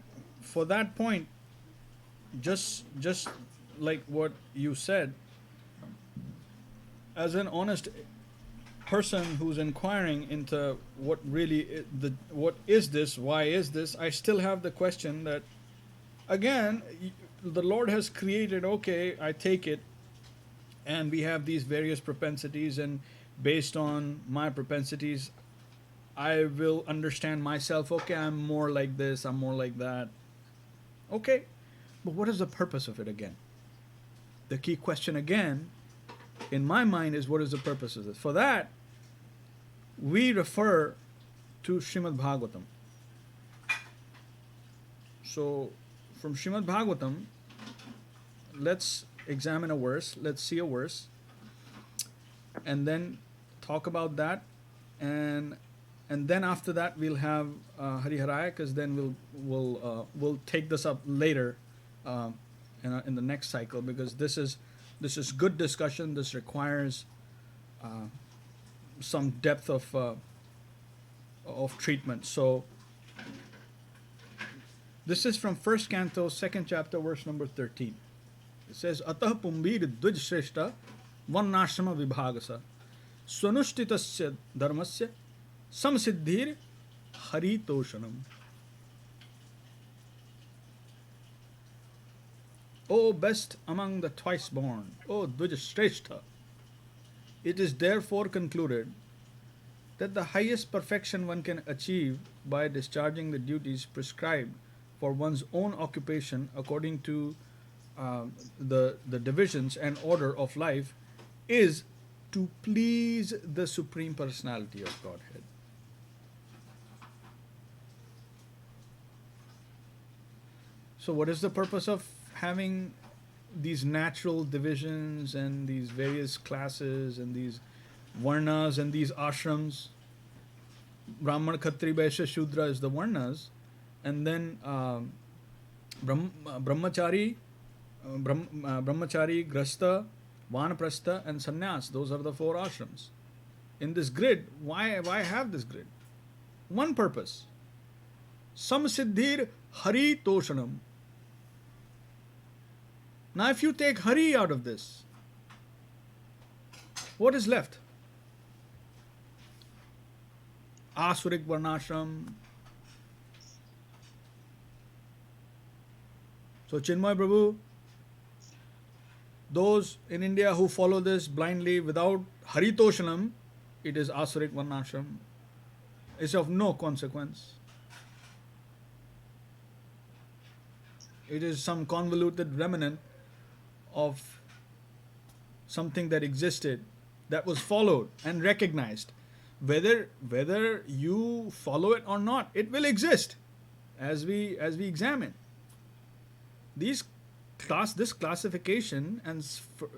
[SPEAKER 1] point, just like what you said, as an honest person who's inquiring into what really what is this, why is this, I still have the question that again the Lord has created. Okay, I take it, and we have these various propensities, and based on my propensities I will understand myself. Okay, I'm more like this, I'm more like that. Okay, but what is the purpose of it again? The key question again in my mind is, what is the purpose of this? For that, we refer to Srimad Bhagavatam. So, from Srimad Bhagavatam, let's examine a verse, let's see a verse, and then talk about that, and then after that we'll have Hariharaya, because then we'll take this up later in the next cycle, because this is good discussion. This requires some depth of treatment. So this is from first canto, second chapter, verse number 13. It says, Atah pumbir dvij shreshta VarnAshram vibhagasa swanushtitasya dharmasya samsiddhir haritoshanam. O best among the twice born, O Dvijashrestha, it is therefore concluded that the highest perfection one can achieve by discharging the duties prescribed for one's own occupation according to the divisions and order of life is to please the Supreme Personality of Godhead. So what is the purpose of having these natural divisions and these various classes and these varnas and these ashrams? Brahman, Khatri, Vaishya, Shudra is the varnas, and then Brahmachari, Grasta, Vanaprastha, and Sannyas. Those are the four ashrams. In this grid, why have this grid? One purpose. Samsiddhir Hari Toshanam. Now, if you take Hari out of this, what is left? Asurik Varnashram. So, Chinmay Prabhu, those in India who follow this blindly without Haritoshanam, it is Asurik Varnashram. It's of no consequence. It is some convoluted remnant of something that existed, that was followed and recognized. Whether you follow it or not, it will exist as we examine. This classification and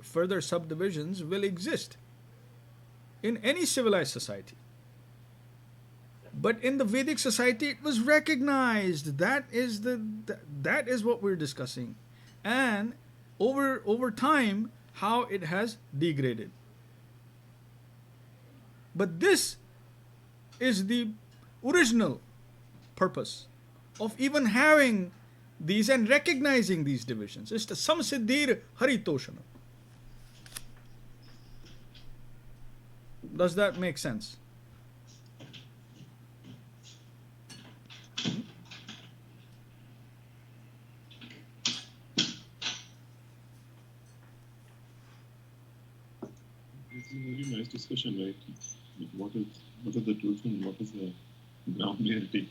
[SPEAKER 1] further subdivisions will exist in any civilized society. But in the Vedic society, it was recognized. That is what we're discussing, and over time, how it has degraded. But this is the original purpose of even having these and recognizing these divisions. It's the samsiddhir haritoshanam. Does that make sense?
[SPEAKER 5] This is a very nice discussion, right? What is the truth and what is the ground reality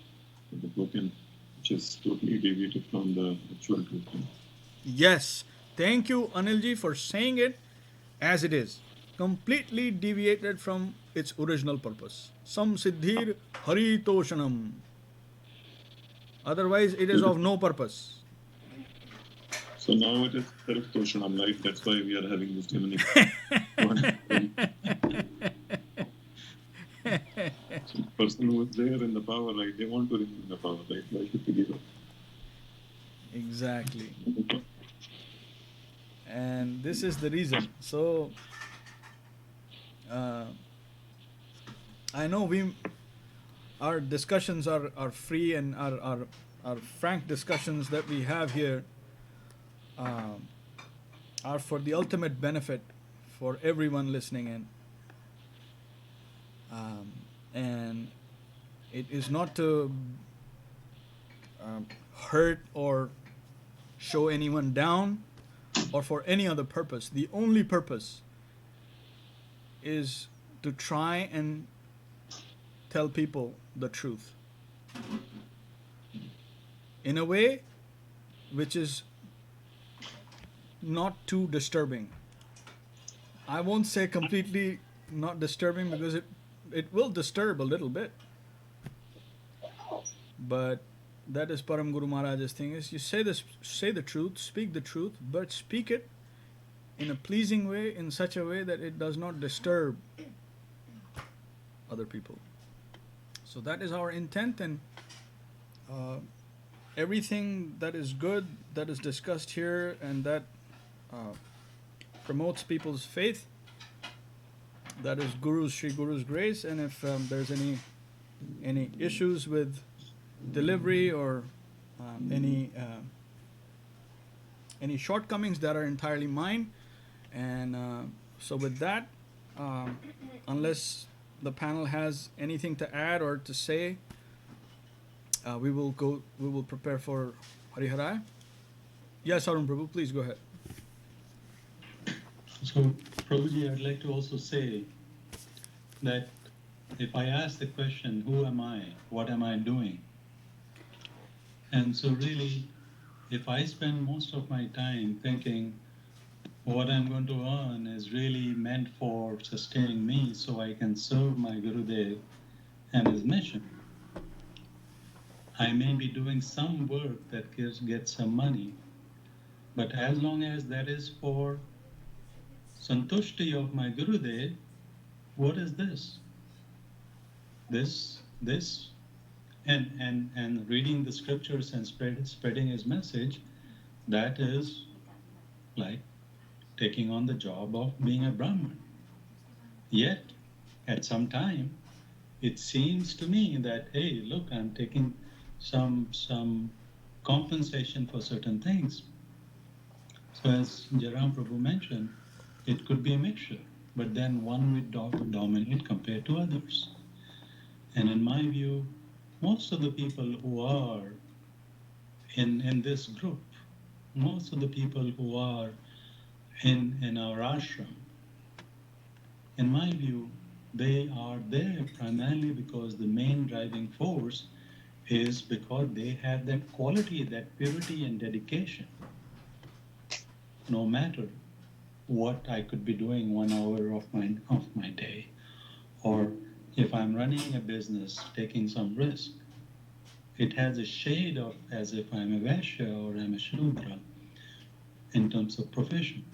[SPEAKER 5] of the broken, which is totally deviated from the actual truth.
[SPEAKER 1] Yes. Thank you, Anilji, for saying it as it is. Completely deviated from its original purpose. Samsiddhir haritoshanam. Otherwise, it is of no purpose.
[SPEAKER 5] So now it is self-toshanam, right? That's why we are having this demonic. So the person who is there in the power, right? They want to remain in the power, right? Why should we give up?
[SPEAKER 1] Exactly. And this is the reason. So, I know our discussions are free, and our frank discussions that we have here are for the ultimate benefit for everyone listening in. And it is not to hurt or show anyone down or for any other purpose. The only purpose is to try and tell people the truth in a way which is not too disturbing. I won't say completely not disturbing, because it will disturb a little bit. But that is Param Guru Maharaj's thing, is you say the truth, speak the truth, but speak it in a pleasing way, in such a way that it does not disturb other people. So that is our intent, and everything that is good, that is discussed here, and that promotes people's faith, that is Sri Guru's grace. And if there's any issues with delivery or any shortcomings, that are entirely mine. And so with that, unless the panel has anything to add or to say, we will prepare for Hariharaya. Yes, Arun Prabhu, please go ahead.
[SPEAKER 3] So, Prabhuji, I'd like to also say that if I ask the question, who am I? What am I doing? And so really, if I spend most of my time thinking what I'm going to earn is really meant for sustaining me so I can serve my Gurudev and his mission, I may be doing some work that gets some money, but as long as that is for santushti of my Gurudev, what is this? This, and reading the scriptures and spreading his message, that is like taking on the job of being a Brahman. Yet, at some time, it seems to me that, hey, look, I'm taking some compensation for certain things. So as Jaram Prabhu mentioned, it could be a mixture, but then one would dominate compared to others. And in my view, most of the people who are in this group, most of the people who are in our ashram, in my view, they are there primarily because the main driving force is because they have that quality, that purity and dedication. No matter what I could be doing 1 hour of my day, or if I'm running a business, taking some risk, it has a shade of as if I'm a Vaishya or I'm a Shudra in terms of profession.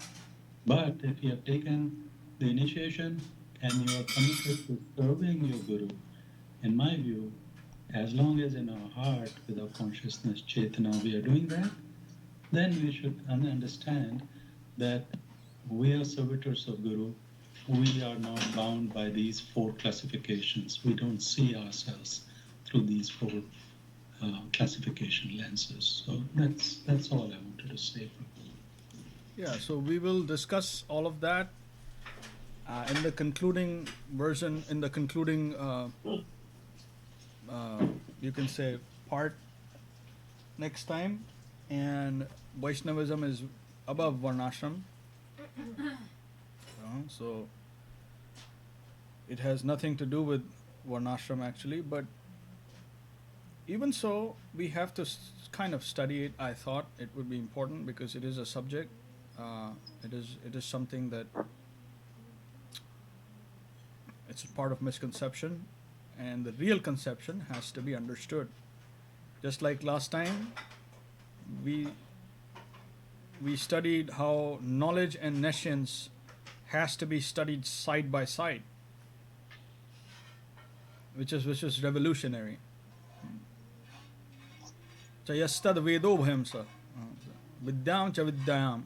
[SPEAKER 3] But if you have taken the initiation and you are committed to serving your Guru, in my view, as long as in our heart, with our consciousness, Chetana, we are doing that, then we should understand that we are servitors of Guru. We are not bound by these 4 classifications. We don't see ourselves through these 4 classification lenses. So that's all I wanted to say.
[SPEAKER 1] Yeah, so we will discuss all of that in the concluding version, in the concluding, you can say, part next time. And Vaishnavism is above VarnAshram. So it has nothing to do with VarnAshram actually, but even so, we have to kind of study it. I thought it would be important because it is a subject. It is something that it's a part of misconception, and the real conception has to be understood. Just like last time, we studied how knowledge and nescience has to be studied side by side, which is revolutionary. Chayastad vedo bhayamsa. Vidyam cha vidyam.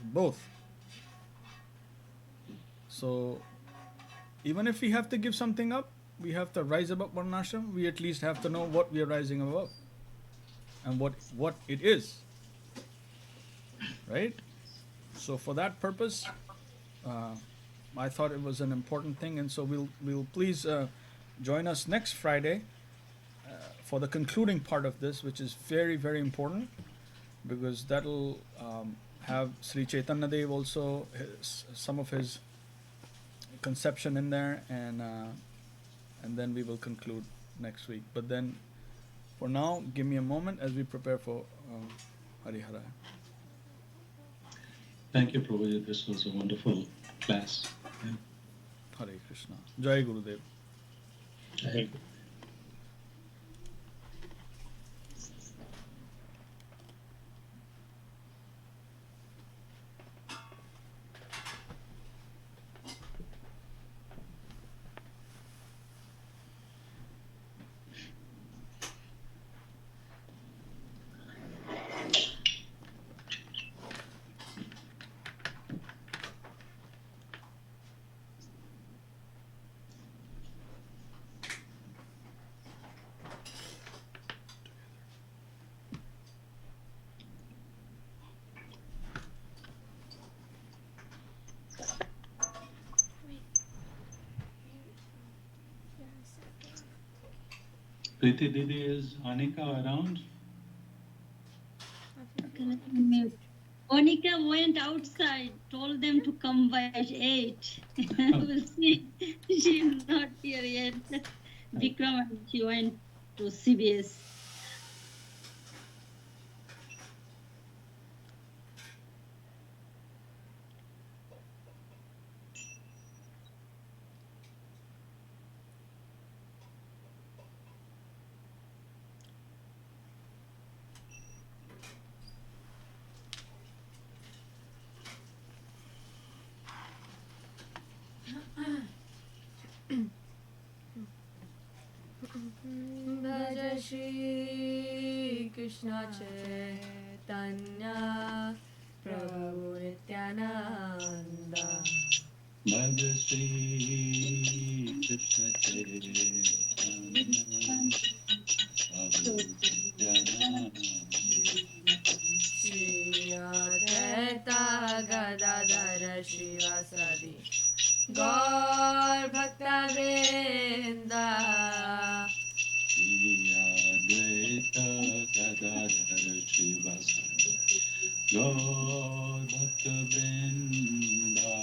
[SPEAKER 1] Both. So, even if we have to give something up, we have to rise above VarnAshram, we at least have to know what we are rising above and what it is. Right? So, for that purpose, I thought it was an important thing, and so we'll please join us next Friday for the concluding part of this, which is very, very important, because that'll have Sri Chaitanya Dev also, some of his conception in there, and then we will conclude next week. But then, for now, give me a moment as we prepare for Harihara.
[SPEAKER 3] Thank you, Prabhuji. This was a wonderful class. Yeah.
[SPEAKER 1] Hare Krishna. Jai Gurudev.
[SPEAKER 5] Thank you.
[SPEAKER 3] Preeti Didi, is Anika around?
[SPEAKER 6] Monica went outside, told them to come by 8. We'll see. She's not here yet. Vikram, she went to CBS.
[SPEAKER 2] Bhaja Shri Krishna Chaitanya Prabhu Nityananda.
[SPEAKER 3] Bhagavad Shri Krishna Chaitanya Prabhu Nityananda.
[SPEAKER 2] Shri Advaita Gadadhara Shivasadi Gaur Bhakta Vrinda.
[SPEAKER 3] Shri Advaita Gadadhara Shivasadi Gaur Bhakta Vrinda.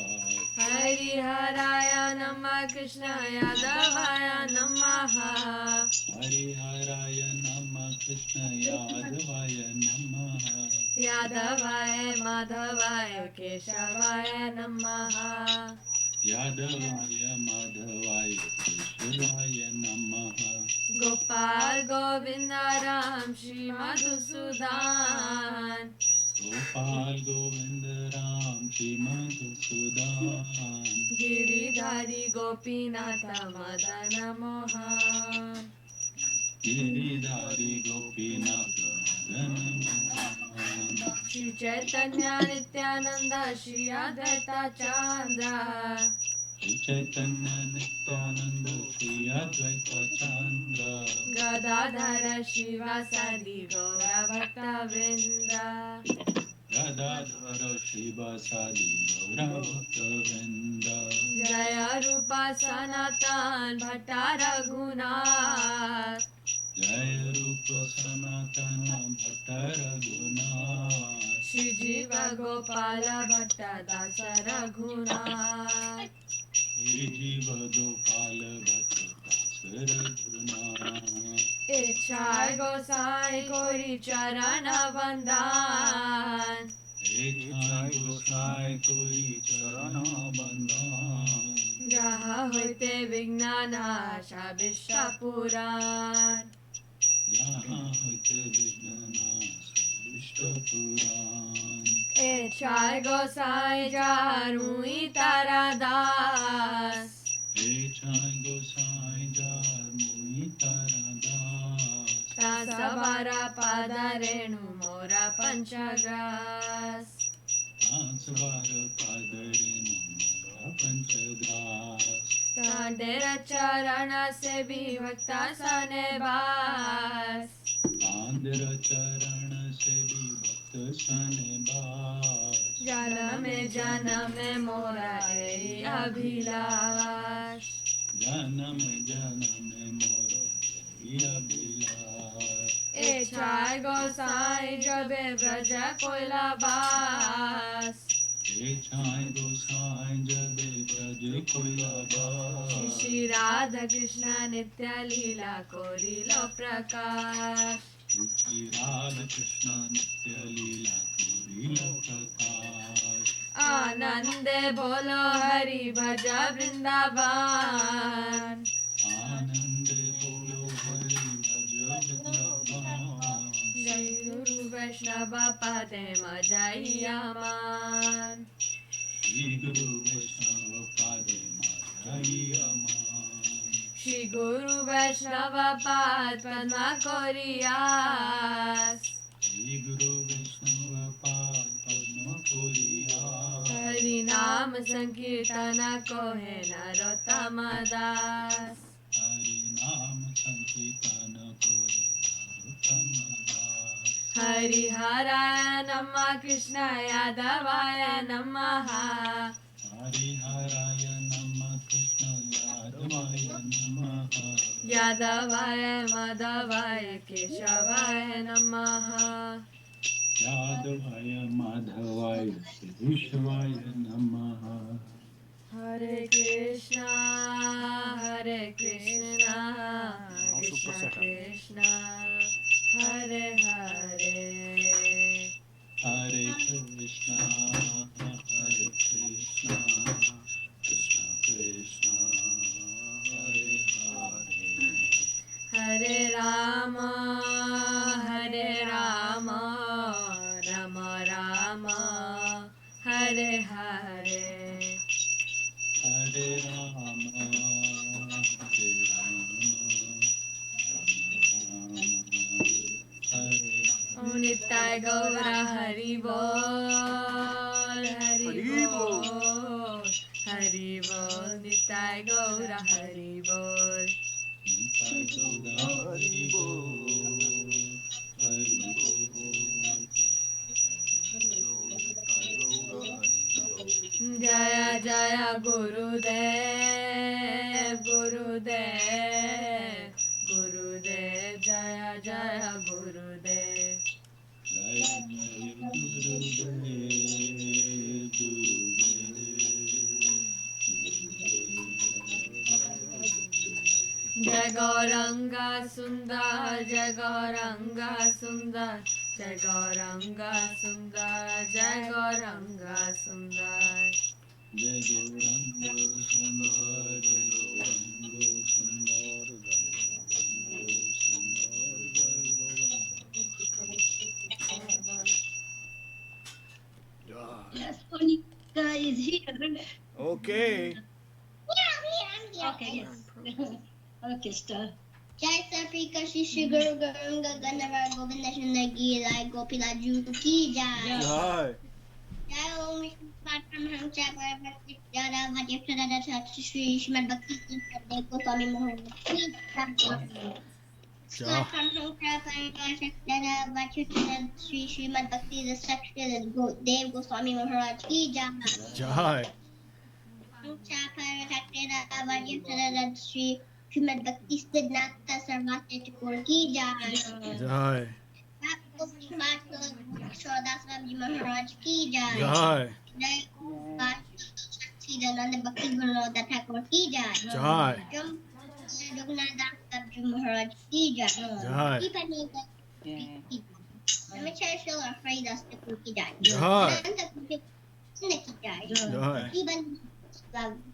[SPEAKER 2] Hari Haraya Namah Krishna Yadavaya Namaha.
[SPEAKER 3] Hari Haraya Namah Krishna Yadavaya Namaha.
[SPEAKER 2] Yadavaya Madhavaya Keshavaya Namaha.
[SPEAKER 3] Yadavaya Madhavaya Keshavaya Namaha.
[SPEAKER 2] Gopal Govinda Ram Shri Madhusudan.
[SPEAKER 3] Gopal Govinda Ram Shri Madhusudan.
[SPEAKER 2] Giridhari Gopinatha Madana Mohan.
[SPEAKER 3] Giridhari Gopinatha Madana Mohan.
[SPEAKER 2] Shri Chaitanya Nityananda Shri Advaita Chandra.
[SPEAKER 3] Shri Chaitanya Nityananda Shri Advaita Chandra.
[SPEAKER 2] Gadadhara Shivasadi Gaura Bhakta Vrinda.
[SPEAKER 3] Gadadhara Shivasadi Gaura Bhakta Vrinda.
[SPEAKER 2] Jaya Rupa Sanatan Bhatta Raghunath.
[SPEAKER 3] Jaya Rupa Sanatana Bhatta Raghunath.
[SPEAKER 2] Shri Jiva Gopala Bhatta Dasa Raghunath.
[SPEAKER 3] Shri Jiva Gopala Bhatta Dasa Raghunath.
[SPEAKER 2] Ichhai Gosai Kori Charana Bandhan.
[SPEAKER 3] Ichhai Gosai Koi Charana Bandhan.
[SPEAKER 2] Jaha Hoite Vignana Shabishta Puran. Chai Gosai Jarui Taradas Tasavara Padarenu Mora Panchagras Tadera Charana Se Bhakta Sane Bas Janame Mora Ei Abhilash Chai Gosai Jabe Braja Koila Bas Shri Radha Krishna Nitya Leela Korilo Prakash Anande Bolo Hari Bhaja Vrindavan Jai Guru Vaishnava Pade Majai Aman Shri Guru Vaishnava Pad Padma Koriyas Hari Naam Sankirtana Kohe Narottama Das Hari Haraya Namah Krishna Yadavaya Namaha Yadavaya Madhavaya Keshavaya Namaha Hare Krishna Hare Krishna Krishna Krishna Hare Hare
[SPEAKER 3] Hare Krishna, Hare Krishna, Krishna Krishna, Hare Hare.
[SPEAKER 2] Hare Rama Hare Rama Rama Rama Hare Hare
[SPEAKER 3] Hare Rama, Hare Rama, Rama Rama, Hare
[SPEAKER 2] Nitai Gaura Hari Bol Hari Bol Hari Bol Nitai Gaura Hari Bol
[SPEAKER 3] Hari Bol, Hari
[SPEAKER 2] Jaya Jaya Gurudev Gurudev Gurudev Jaya Jaya Gurudev
[SPEAKER 3] Jaya Gurudev,
[SPEAKER 2] Jai Gauranga Sundar Jai Gauranga Sundar Jai Gauranga Sundar Jai Gauranga Sundar
[SPEAKER 3] Jai Gauranga Sundar, Jai Gauranga Sundar,
[SPEAKER 6] Yes, Monica is here.
[SPEAKER 1] Okay.
[SPEAKER 6] Okay, yes. Okay, star.
[SPEAKER 7] Jai Sarpika Shri Guru Garanga Gandhara Govinda Shandagi Lai Gopila Ju Ki Jai.
[SPEAKER 1] Jai.
[SPEAKER 7] Jai Om Vishnu Patram Ham Chapar Bhakti Jara Bhajya Prada Shri Srimad Bhakti Sade Goswami Maharaj Ki Jai. Patram Ham Chapar Jara Bhajya Prada Shri Srimad Bhakti Sade Dev Goswami Maharaj Ki Jai.
[SPEAKER 1] Jai.
[SPEAKER 7] Chapar Jara Bhajya Prada Shri Srimad Bhakti Siddhanta Sarvati Thakur Ki Jai.
[SPEAKER 1] Jai.
[SPEAKER 7] Shodasram Maharaj Ki Jai.
[SPEAKER 1] Jai.
[SPEAKER 7] Jai Nanda Bhakti Vinod Thakur Ki Jai.
[SPEAKER 1] Jai.
[SPEAKER 7] Raghunath Maharaj Ki Jai.
[SPEAKER 1] Jai.
[SPEAKER 7] Ramachar Shila Fraidas Thakur Ki Jai.
[SPEAKER 1] Jai.
[SPEAKER 7] Ananta Ki Jai.
[SPEAKER 1] Jai.
[SPEAKER 7] Iban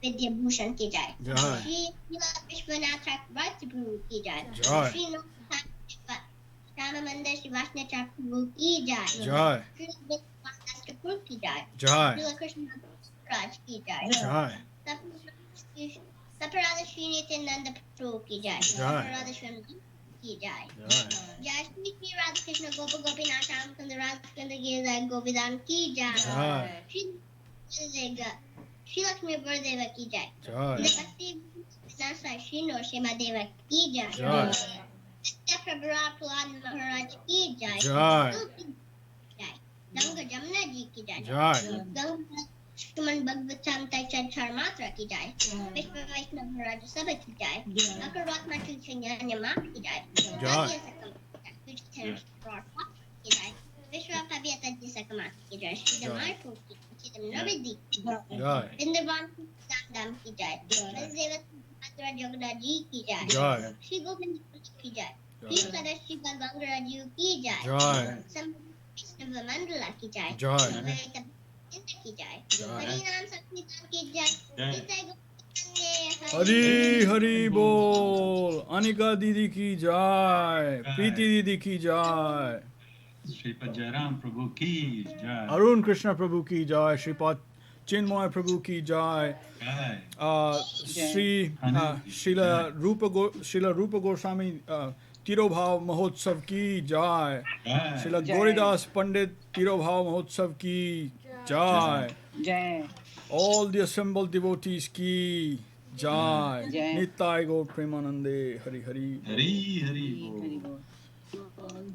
[SPEAKER 7] Vidya Bhushan Ki Jai.
[SPEAKER 1] Jai.
[SPEAKER 7] Shri Vishwanath Chakravarti Guru Ki Jai.
[SPEAKER 1] Jai.
[SPEAKER 7] Shri Rama Mandir Shri Vaishnava Prabhu ki jai.
[SPEAKER 1] Jai.
[SPEAKER 7] Srila Bhakti ki jai.
[SPEAKER 1] Jai.
[SPEAKER 7] Srila Krishna Raj ki jai.
[SPEAKER 1] Jai.
[SPEAKER 7] Saparada Shri Nityananda Prabhu ki jai.
[SPEAKER 1] Jai.
[SPEAKER 7] Saparada Shri ki jai.
[SPEAKER 1] Jai.
[SPEAKER 7] Jai Shri Shri Radha Krishna Gopa Gopinath Ramkanda Radhakanda Giridhar Gopidan ki jai.
[SPEAKER 1] Jai.
[SPEAKER 7] Shri Lakshmi Burdeva ki jai.
[SPEAKER 1] Jai.
[SPEAKER 7] Bhakti Nasa Shri Noshima Deva ki jai.
[SPEAKER 1] Jai.
[SPEAKER 7] Prabhupada Prahlad Maharaj ki jai.
[SPEAKER 1] Jai.
[SPEAKER 7] Jai. Ganga Jamuna ji ki jai.
[SPEAKER 1] Jai.
[SPEAKER 7] Ganga Shriman Bhagavatam Taichad Charmatra ki jai. Vishwa Vaishnava Maharaj Sabha ki jai. Dr. Ratma Chaitanya Nyama ki jai.
[SPEAKER 1] Jai.
[SPEAKER 7] Vishwa ki jai. Vishwa Pabhyata ji Sakamat ki jai. Shri Damai Purti Chidam Navidi ki jai.
[SPEAKER 1] Jai.
[SPEAKER 7] Vrindavan Dam ki jai. Vasudeva Madhura Jagada ji ki jai.
[SPEAKER 1] Jai.
[SPEAKER 7] Shri Govind ki jai. Shri Sadashiva Gangaraju ki jai.
[SPEAKER 1] Jai.
[SPEAKER 7] Vaishnava Mandala ki jai.
[SPEAKER 1] Jai.
[SPEAKER 7] Advaita ki jai.
[SPEAKER 1] Jai.
[SPEAKER 7] Harinam Sankirtan ki jai. Nitai Gopinath
[SPEAKER 1] Hari Hari Bol. Anika Didi ki jai. Preeti Didi ki jai.
[SPEAKER 3] Sripad Jairam Prabhu ki jai.
[SPEAKER 1] Arun Krishna Prabhu ki jai. Shripad Chinmoy Prabhu ki jai.
[SPEAKER 3] Jai.
[SPEAKER 1] Srila Rupa Goswami Tirobhav Mahotsav ki jai.
[SPEAKER 3] Jai.
[SPEAKER 1] Srila Goridas Pandit Tirobhav Mahotsav ki jai.
[SPEAKER 8] Jai.
[SPEAKER 1] All the assembled devotees ki jai.
[SPEAKER 8] Jai.
[SPEAKER 1] Nitai Gaur Premanande Hari Hari.
[SPEAKER 3] Hari Hari
[SPEAKER 8] Hari
[SPEAKER 3] Bol.
[SPEAKER 8] Bol.